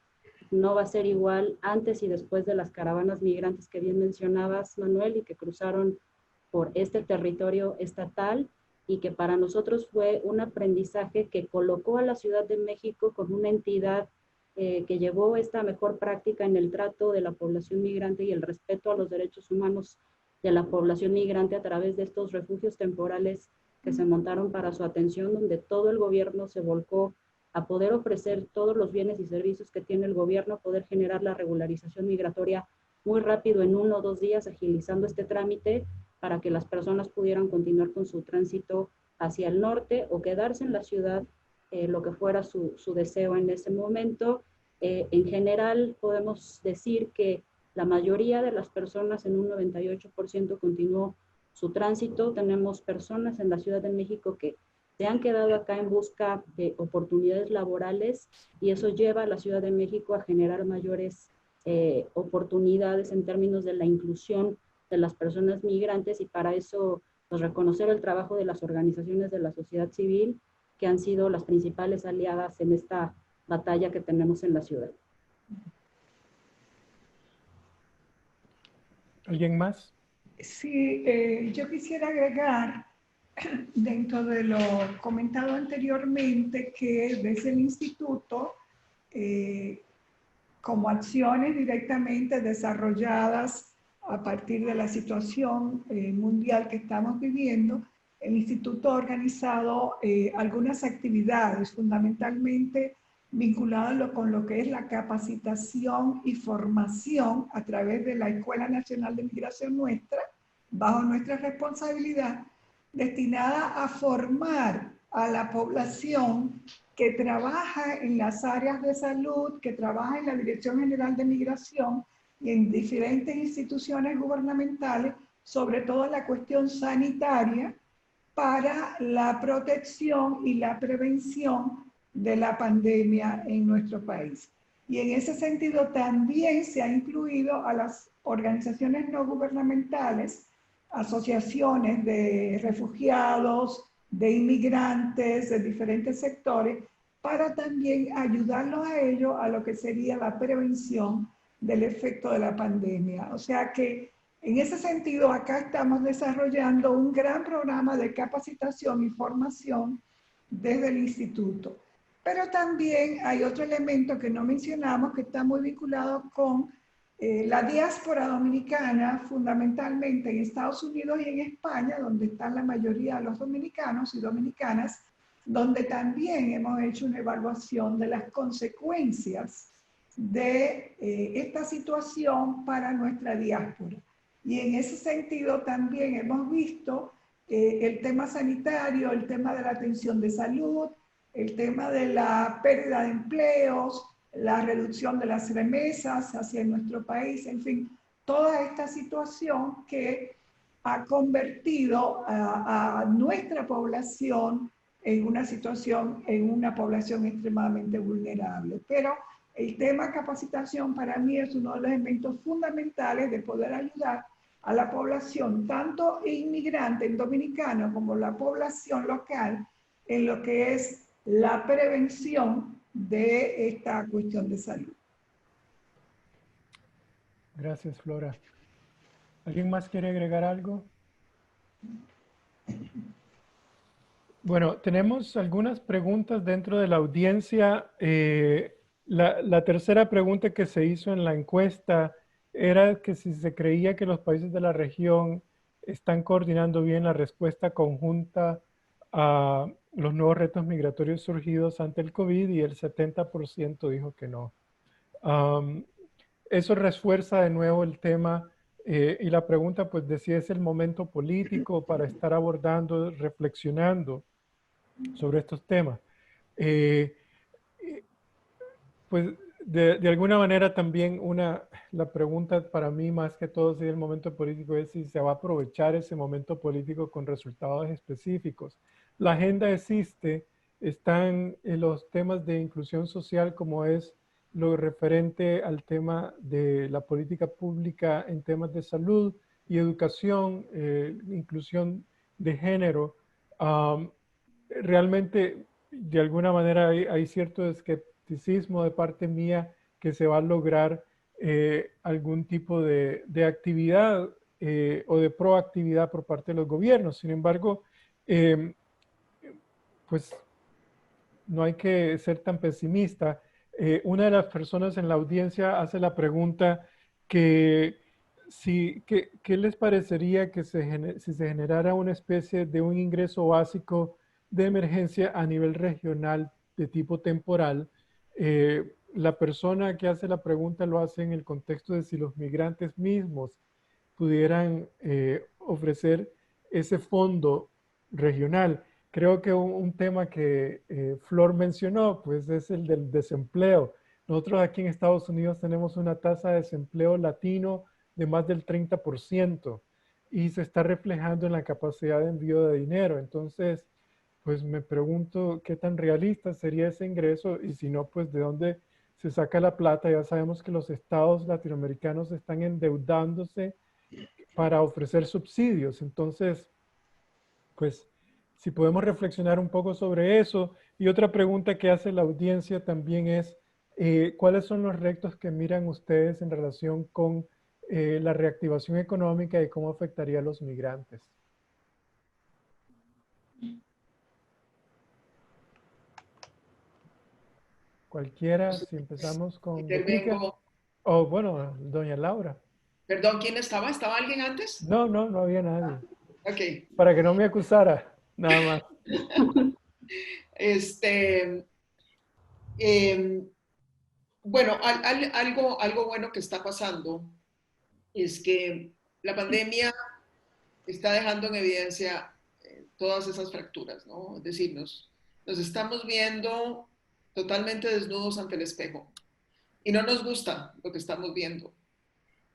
no va a ser igual antes y después de las caravanas migrantes que bien mencionabas, Manuel, y que cruzaron por este territorio estatal, y que para nosotros fue un aprendizaje que colocó a la Ciudad de México como una entidad que llevó esta mejor práctica en el trato de la población migrante y el respeto a los derechos humanos de la población migrante a través de estos refugios temporales que se montaron para su atención, donde todo el gobierno se volcó a poder ofrecer todos los bienes y servicios que tiene el gobierno, poder generar la regularización migratoria muy rápido en 1 o 2 días, agilizando este trámite para que las personas pudieran continuar con su tránsito hacia el norte o quedarse en la ciudad, lo que fuera su deseo en ese momento. En general podemos decir que la mayoría de las personas, en un 98%, continuó su tránsito. Tenemos personas en la Ciudad de México que se han quedado acá en busca de oportunidades laborales, y eso lleva a la Ciudad de México a generar mayores oportunidades en términos de la inclusión de las personas migrantes, y para eso pues reconocer el trabajo de las organizaciones de la sociedad civil que han sido las principales aliadas en esta batalla que tenemos en la ciudad. ¿Alguien más? Sí, yo quisiera agregar dentro de lo comentado anteriormente que desde el instituto, como acciones directamente desarrolladas a partir de la situación mundial que estamos viviendo, el instituto ha organizado algunas actividades fundamentalmente vinculadas con lo que es la capacitación y formación a través de la Escuela Nacional de Migración nuestra, bajo nuestra responsabilidad, destinada a formar a la población que trabaja en las áreas de salud, que trabaja en la Dirección General de Migración y en diferentes instituciones gubernamentales, sobre todo la cuestión sanitaria, para la protección y la prevención de la pandemia en nuestro país. Y en ese sentido también se ha incluido a las organizaciones no gubernamentales, asociaciones de refugiados, de inmigrantes de diferentes sectores, para también ayudarlos a ellos a lo que sería la prevención del efecto de la pandemia. O sea que en ese sentido acá estamos desarrollando un gran programa de capacitación y formación desde el instituto. Pero también hay otro elemento que no mencionamos que está muy vinculado con la diáspora dominicana, fundamentalmente en Estados Unidos y en España, donde están la mayoría de los dominicanos y dominicanas, donde también hemos hecho una evaluación de las consecuencias de esta situación para nuestra diáspora. Y en ese sentido también hemos visto el tema sanitario, el tema de la atención de salud, el tema de la pérdida de empleos, la reducción de las remesas hacia nuestro país, en fin, toda esta situación que ha convertido a nuestra población en una situación, en una población extremadamente vulnerable. Pero el tema capacitación para mí es uno de los elementos fundamentales de poder ayudar a la población, tanto inmigrante en dominicano como la población local, en lo que es la prevención de esta cuestión de salud. Gracias, Flora. ¿Alguien más quiere agregar algo? Bueno, tenemos algunas preguntas dentro de la audiencia. La tercera pregunta que se hizo en la encuesta era que si se creía que los países de la región están coordinando bien la respuesta conjunta a los nuevos retos migratorios surgidos ante el COVID, y el 70% dijo que no. Eso refuerza de nuevo el tema y la pregunta pues de si es el momento político para estar abordando, reflexionando sobre estos temas. Pues de alguna manera también la pregunta para mí más que todo si el momento político es si se va a aprovechar ese momento político con resultados específicos. La agenda existe, están en los temas de inclusión social como es lo referente al tema de la política pública en temas de salud y educación, inclusión de género. Realmente, de alguna manera, hay cierto escepticismo de parte mía que se va a lograr algún tipo de actividad o de proactividad por parte de los gobiernos. Sin embargo, pues no hay que ser tan pesimista. Una de las personas en la audiencia hace la pregunta que ¿qué les parecería que si se generara una especie de un ingreso básico de emergencia a nivel regional de tipo temporal? La persona que hace la pregunta lo hace en el contexto de si los migrantes mismos pudieran ofrecer ese fondo regional. Creo que un tema que Flor mencionó, pues es el del desempleo. Nosotros aquí en Estados Unidos tenemos una tasa de desempleo latino de más del 30% y se está reflejando en la capacidad de envío de dinero. Entonces, pues me pregunto qué tan realista sería ese ingreso y si no, pues de dónde se saca la plata. Ya sabemos que los estados latinoamericanos están endeudándose para ofrecer subsidios. Entonces, pues si podemos reflexionar un poco sobre eso. Y otra pregunta que hace la audiencia también es, ¿cuáles son los retos que miran ustedes en relación con la reactivación económica y cómo afectaría a los migrantes? Cualquiera, si empezamos con Betica. O bueno, doña Laura. Perdón, ¿quién estaba? ¿Estaba alguien antes? No, no, no había nadie. Ok. Para que no me acusara, nada más. Bueno, algo bueno que está pasando es que la pandemia está dejando en evidencia todas esas fracturas, ¿no? Es decir, nos estamos viendo totalmente desnudos ante el espejo y no nos gusta lo que estamos viendo.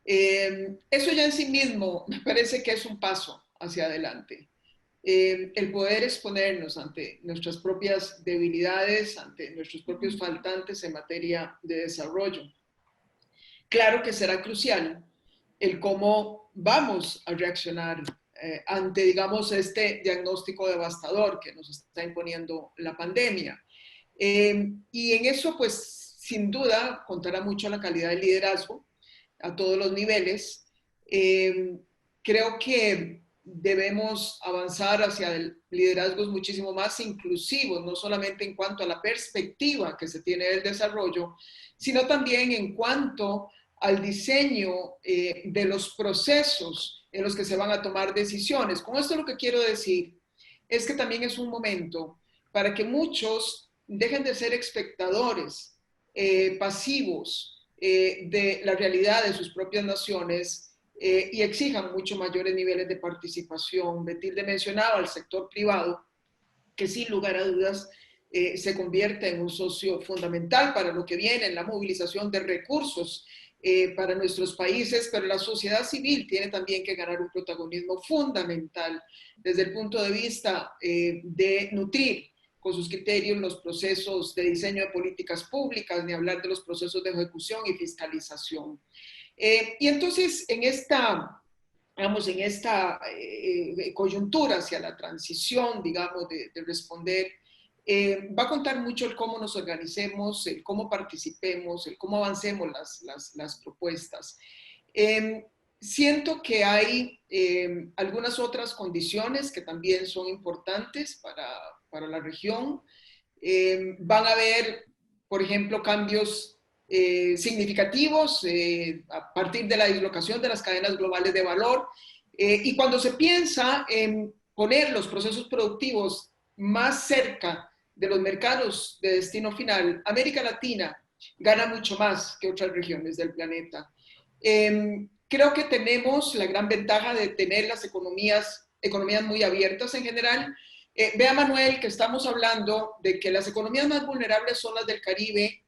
Eso ya en sí mismo me parece que es un paso hacia adelante. El poder exponernos ante nuestras propias debilidades, ante nuestros propios faltantes en materia de desarrollo. Claro que será crucial el cómo vamos a reaccionar ante, digamos, este diagnóstico devastador que nos está imponiendo la pandemia. Y en eso, pues, sin duda, contará mucho la calidad del liderazgo a todos los niveles. Creo que debemos avanzar hacia liderazgos muchísimo más inclusivos, no solamente en cuanto a la perspectiva que se tiene del desarrollo, sino también en cuanto al diseño de los procesos en los que se van a tomar decisiones. Con esto lo que quiero decir es que también es un momento para que muchos dejen de ser espectadores pasivos de la realidad de sus propias naciones y exijan mucho mayores niveles de participación. Betilde mencionaba al sector privado, que sin lugar a dudas se convierte en un socio fundamental para lo que viene en la movilización de recursos para nuestros países, pero la sociedad civil tiene también que ganar un protagonismo fundamental desde el punto de vista de nutrir con sus criterios los procesos de diseño de políticas públicas, ni hablar de los procesos de ejecución y fiscalización. Y entonces, en esta coyuntura hacia la transición, digamos, de responder, va a contar mucho el cómo nos organicemos, el cómo participemos, el cómo avancemos las propuestas. Siento que hay algunas otras condiciones que también son importantes para la región. Van a haber, por ejemplo, cambios significativos a partir de la dislocación de las cadenas globales de valor. Y cuando se piensa en poner los procesos productivos más cerca de los mercados de destino final, América Latina gana mucho más que otras regiones del planeta. Creo que tenemos la gran ventaja de tener las economías muy abiertas en general. Vea, Manuel, que estamos hablando de que las economías más vulnerables son las del Caribe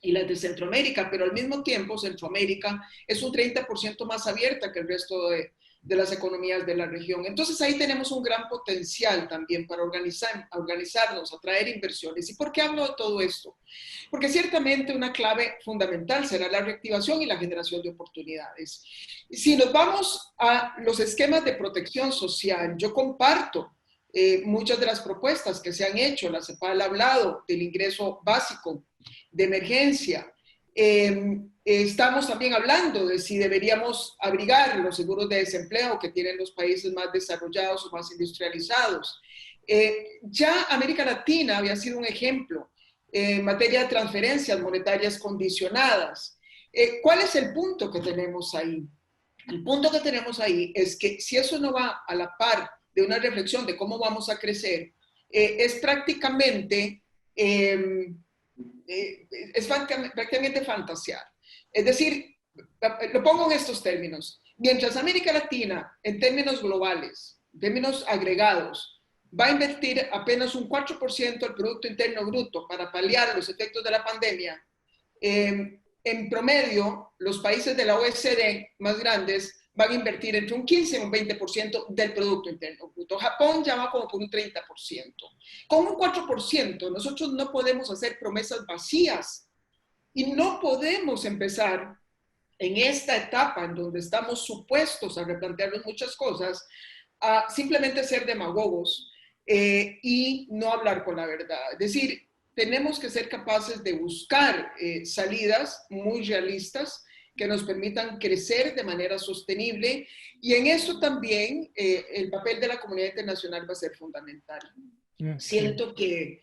y las de Centroamérica, pero al mismo tiempo Centroamérica es un 30% más abierta que el resto de las economías de la región. Entonces ahí tenemos un gran potencial también para organizarnos, atraer inversiones. ¿Y por qué hablo de todo esto? Porque ciertamente una clave fundamental será la reactivación y la generación de oportunidades. Si nos vamos a los esquemas de protección social, yo comparto muchas de las propuestas que se han hecho. La CEPAL ha hablado del ingreso básico de emergencia. Estamos también hablando de si deberíamos abrigar los seguros de desempleo que tienen los países más desarrollados o más industrializados. Ya América Latina había sido un ejemplo en materia de transferencias monetarias condicionadas. ¿Cuál es el punto que tenemos ahí? El punto que tenemos ahí es que si eso no va a la par de una reflexión de cómo vamos a crecer, es prácticamente fantasear. Es decir, lo pongo en estos términos. Mientras América Latina, en términos globales, en términos agregados, va a invertir apenas un 4% del Producto Interno Bruto para paliar los efectos de la pandemia, en promedio, los países de la OECD más grandes van a invertir entre un 15 y un 20% del Producto Interno Bruto. Japón ya va como por un 30%. Con un 4%, nosotros no podemos hacer promesas vacías y no podemos empezar en esta etapa en donde estamos supuestos a replantearnos muchas cosas, a simplemente ser demagogos y no hablar con la verdad. Es decir, tenemos que ser capaces de buscar salidas muy realistas que nos permitan crecer de manera sostenible, y en eso también el papel de la comunidad internacional va a ser fundamental. Siento que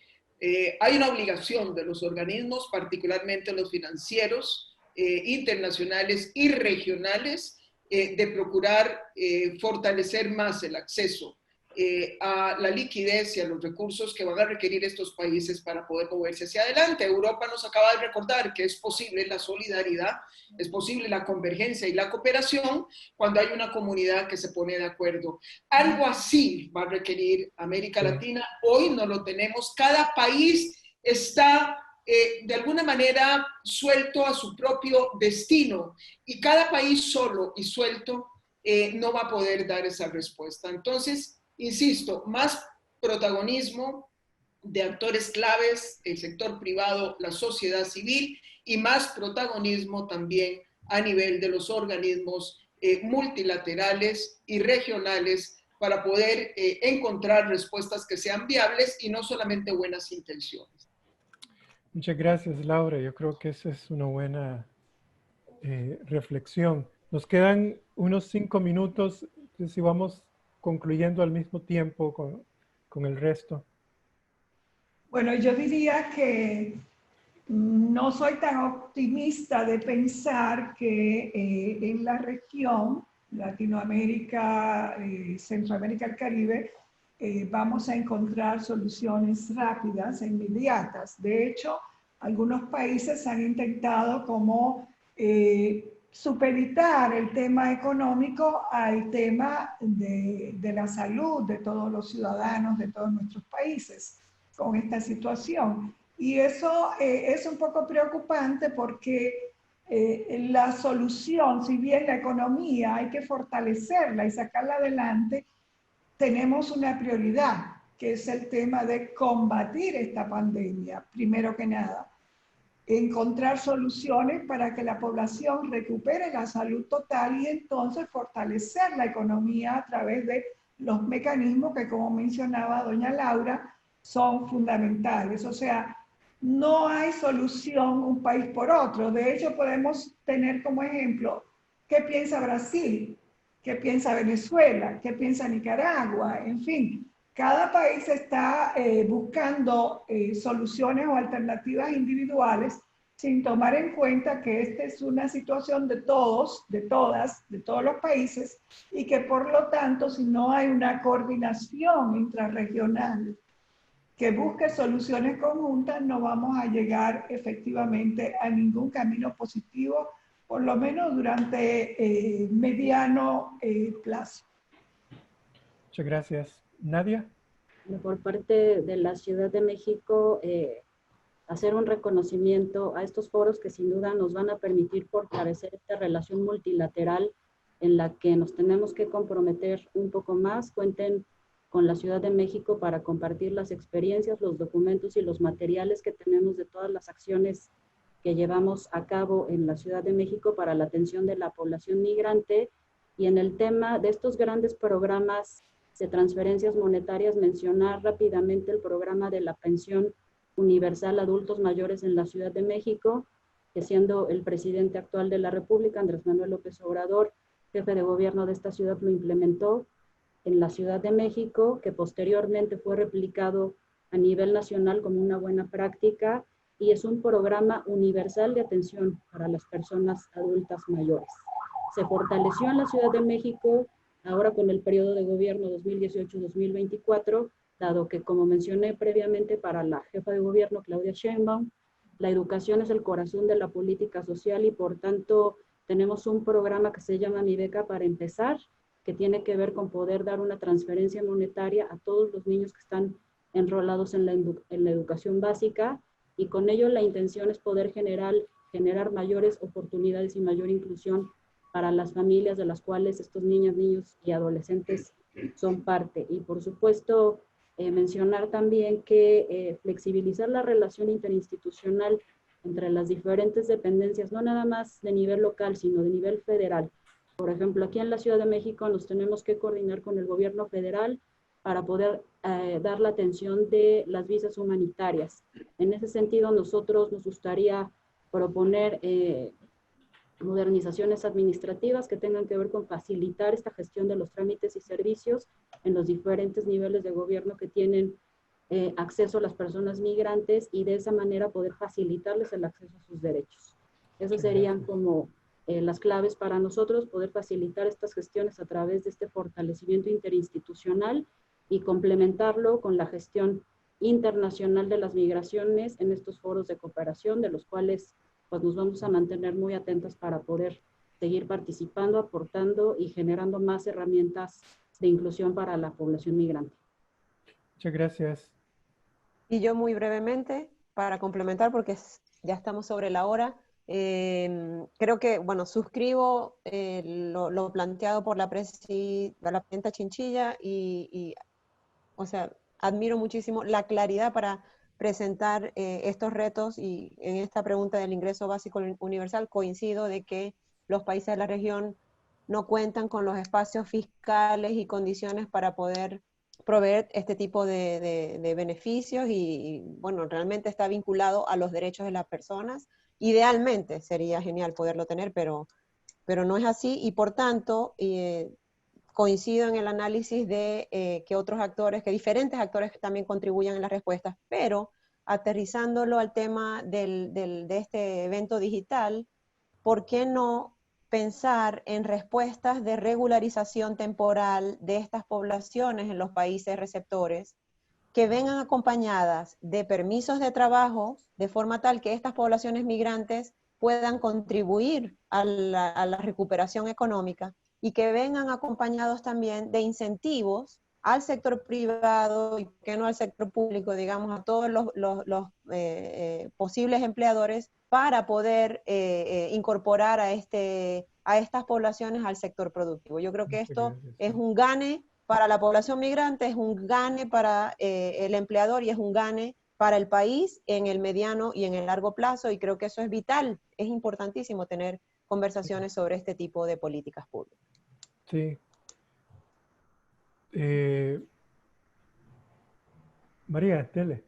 hay una obligación de los organismos, particularmente los financieros, internacionales y regionales, de procurar fortalecer más el acceso a la liquidez y a los recursos que van a requerir estos países para poder moverse hacia adelante. Europa nos acaba de recordar que es posible la solidaridad, es posible la convergencia y la cooperación cuando hay una comunidad que se pone de acuerdo. Algo así va a requerir América Latina. Hoy no lo tenemos. Cada país está de alguna manera suelto a su propio destino, y cada país solo y suelto no va a poder dar esa respuesta. Entonces, insisto, más protagonismo de actores claves, el sector privado, la sociedad civil, y más protagonismo también a nivel de los organismos multilaterales y regionales para poder encontrar respuestas que sean viables y no solamente buenas intenciones. Muchas gracias, Laura. Yo creo que esa es una buena reflexión. Nos quedan unos 5 minutos, si vamos concluyendo al mismo tiempo con el resto. Bueno, yo diría que no soy tan optimista de pensar que en la región, Latinoamérica, Centroamérica, el Caribe, vamos a encontrar soluciones rápidas e inmediatas. De hecho, algunos países han intentado como supeditar el tema económico al tema de la salud de todos los ciudadanos de todos nuestros países con esta situación. Y eso es un poco preocupante porque la solución, si bien la economía hay que fortalecerla y sacarla adelante, tenemos una prioridad, que es el tema de combatir esta pandemia, primero que nada. Encontrar soluciones para que la población recupere la salud total y entonces fortalecer la economía a través de los mecanismos que, como mencionaba doña Laura, son fundamentales. O sea, no hay solución un país por otro. De hecho, podemos tener como ejemplo qué piensa Brasil, qué piensa Venezuela, qué piensa Nicaragua, en fin. Cada país está buscando soluciones o alternativas individuales sin tomar en cuenta que esta es una situación de todos, de todas, de todos los países, y que por lo tanto, si no hay una coordinación intrarregional que busque soluciones conjuntas, no vamos a llegar efectivamente a ningún camino positivo, por lo menos durante mediano plazo. Muchas gracias. Nadia. Por parte de la Ciudad de México, hacer un reconocimiento a estos foros que sin duda nos van a permitir fortalecer esta relación multilateral en la que nos tenemos que comprometer un poco más. Cuenten con la Ciudad de México para compartir las experiencias, los documentos y los materiales que tenemos de todas las acciones que llevamos a cabo en la Ciudad de México para la atención de la población migrante. Y en el tema de estos grandes programas de transferencias monetarias, mencionar rápidamente el programa de la pensión universal a adultos mayores en la Ciudad de México, que siendo el presidente actual de la República, Andrés Manuel López Obrador, jefe de gobierno de esta ciudad, lo implementó en la Ciudad de México, que posteriormente fue replicado a nivel nacional como una buena práctica, y es un programa universal de atención para las personas adultas mayores. Se fortaleció en la Ciudad de México ahora con el periodo de gobierno 2018-2024, dado que, como mencioné previamente, para la jefa de gobierno, Claudia Sheinbaum, la educación es el corazón de la política social y, por tanto, tenemos un programa que se llama Mi Beca para Empezar, que tiene que ver con poder dar una transferencia monetaria a todos los niños que están enrolados en la educación básica, y con ello la intención es poder generar mayores oportunidades y mayor inclusión para las familias de las cuales estos niños y adolescentes son parte. Y por supuesto, mencionar también que flexibilizar la relación interinstitucional entre las diferentes dependencias, no nada más de nivel local, sino de nivel federal. Por ejemplo, aquí en la Ciudad de México nos tenemos que coordinar con el gobierno federal para poder dar la atención de las visas humanitarias. En ese sentido, nosotros nos gustaría proponer modernizaciones administrativas que tengan que ver con facilitar esta gestión de los trámites y servicios en los diferentes niveles de gobierno que tienen acceso a las personas migrantes y de esa manera poder facilitarles el acceso a sus derechos. Esas serían como las claves para nosotros, poder facilitar estas gestiones a través de este fortalecimiento interinstitucional y complementarlo con la gestión internacional de las migraciones en estos foros de cooperación, de los cuales pues nos vamos a mantener muy atentos para poder seguir participando, aportando y generando más herramientas de inclusión para la población migrante. Muchas gracias. Y yo muy brevemente, para complementar, porque ya estamos sobre la hora, creo que, bueno, suscribo lo planteado por la presidenta Chinchilla o sea, admiro muchísimo la claridad para presentar estos retos y en esta pregunta del ingreso básico universal coincido de que los países de la región no cuentan con los espacios fiscales y condiciones para poder proveer este tipo de beneficios y, bueno, realmente está vinculado a los derechos de las personas. Idealmente sería genial poderlo tener, pero no es así y por tanto coincido en el análisis de que otros actores, que diferentes actores también contribuyan en las respuestas, pero aterrizándolo al tema de este evento digital, ¿por qué no pensar en respuestas de regularización temporal de estas poblaciones en los países receptores que vengan acompañadas de permisos de trabajo de forma tal que estas poblaciones migrantes puedan contribuir a la recuperación económica y que vengan acompañados también de incentivos al sector privado y por qué no al sector público, digamos, a todos los posibles empleadores para poder incorporar a estas poblaciones al sector productivo. Yo creo que esto es un gane para la población migrante, es un gane para el empleador y es un gane para el país en el mediano y en el largo plazo, y creo que eso es vital, es importantísimo tener conversaciones sobre este tipo de políticas públicas. Sí. María, dele.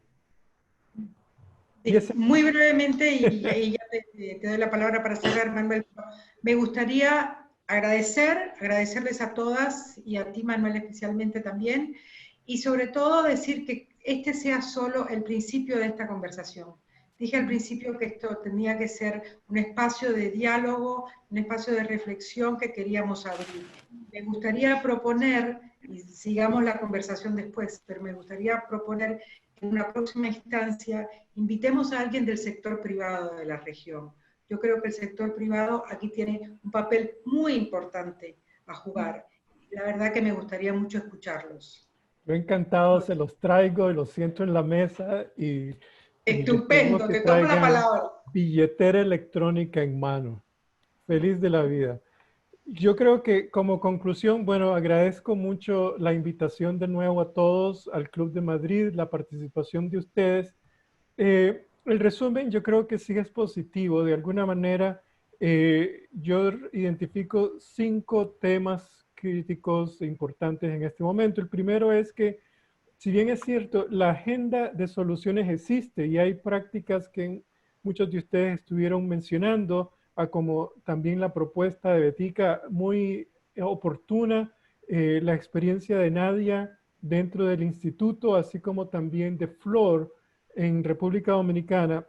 Muy brevemente, y ya te doy la palabra para cerrar, Manuel. Me gustaría agradecerles a todas y a ti, Manuel, especialmente también, y sobre todo decir que este sea solo el principio de esta conversación. Dije al principio que esto tenía que ser un espacio de diálogo, un espacio de reflexión que queríamos abrir. Me gustaría proponer, y sigamos la conversación después, pero me gustaría proponer que en una próxima instancia invitemos a alguien del sector privado de la región. Yo creo que el sector privado aquí tiene un papel muy importante a jugar. La verdad que me gustaría mucho escucharlos. Yo encantado, se los traigo y los siento en la mesa y estupendo, te tomo la palabra. Billetera electrónica en mano. Feliz de la vida. Yo creo que como conclusión, bueno, agradezco mucho la invitación de nuevo a todos al Club de Madrid, la participación de ustedes. El resumen yo creo que sí es positivo. De alguna manera, yo identifico 5 temas críticos e importantes en este momento. El primero es que, si bien es cierto, la agenda de soluciones existe y hay prácticas que muchos de ustedes estuvieron mencionando, como también la propuesta de Betica muy oportuna, la experiencia de Nadia dentro del instituto, así como también de Flor en República Dominicana.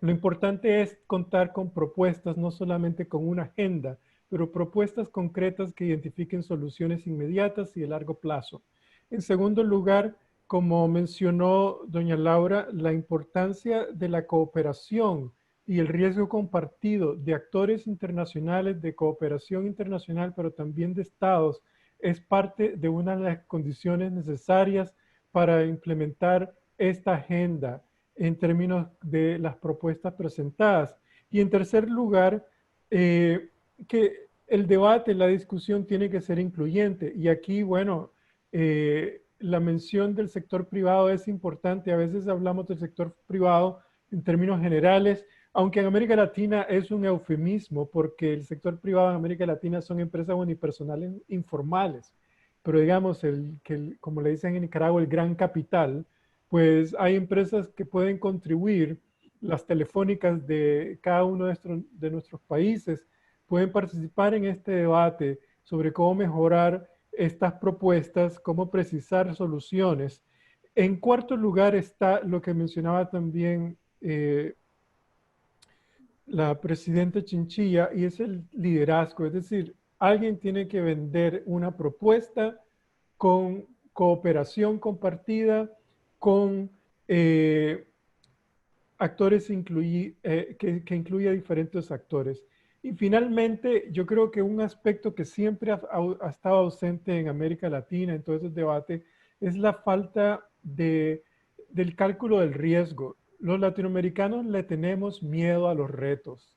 Lo importante es contar con propuestas, no solamente con una agenda, pero propuestas concretas que identifiquen soluciones inmediatas y de largo plazo. En segundo lugar, como mencionó doña Laura, la importancia de la cooperación y el riesgo compartido de actores internacionales, de cooperación internacional, pero también de estados, es parte de una de las condiciones necesarias para implementar esta agenda en términos de las propuestas presentadas. Y en tercer lugar, que el debate, la discusión tiene que ser incluyente. Y aquí, bueno, la mención del sector privado es importante. A veces hablamos del sector privado en términos generales, aunque en América Latina es un eufemismo, porque el sector privado en América Latina son empresas unipersonales informales. pero digamos, como le dicen en Nicaragua, el gran capital, pues hay empresas que pueden contribuir, las telefónicas de cada uno de nuestros países pueden participar en este debate sobre cómo mejorar estas propuestas, cómo precisar soluciones. En cuarto lugar está lo que mencionaba también la presidenta Chinchilla, y es el liderazgo, es decir, alguien tiene que vender una propuesta con cooperación compartida, con actores que incluya diferentes actores. Y finalmente, yo creo que un aspecto que siempre ha estado ausente en América Latina en todo ese debate es la falta del cálculo del riesgo. Los latinoamericanos le tenemos miedo a los retos.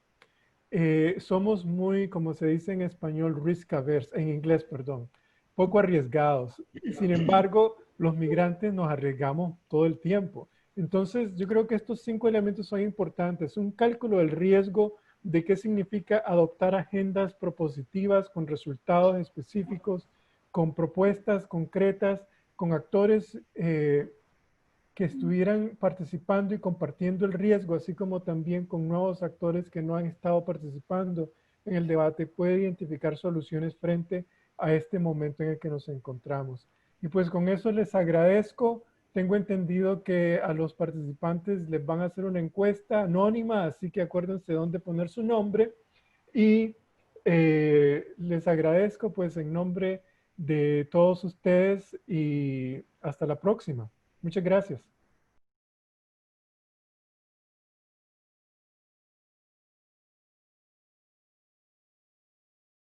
Somos muy, como se dice en español, risk averse, en inglés, perdón, poco arriesgados. Sin embargo, los migrantes nos arriesgamos todo el tiempo. Entonces, yo creo que estos 5 elementos son importantes. Un cálculo del riesgo de qué significa adoptar agendas propositivas con resultados específicos, con propuestas concretas, con actores que estuvieran participando y compartiendo el riesgo, así como también con nuevos actores que no han estado participando en el debate, puede identificar soluciones frente a este momento en el que nos encontramos. Y pues con eso les agradezco. Tengo entendido que a los participantes les van a hacer una encuesta anónima, así que acuérdense dónde poner su nombre. Y les agradezco pues en nombre de todos ustedes y hasta la próxima. Muchas gracias.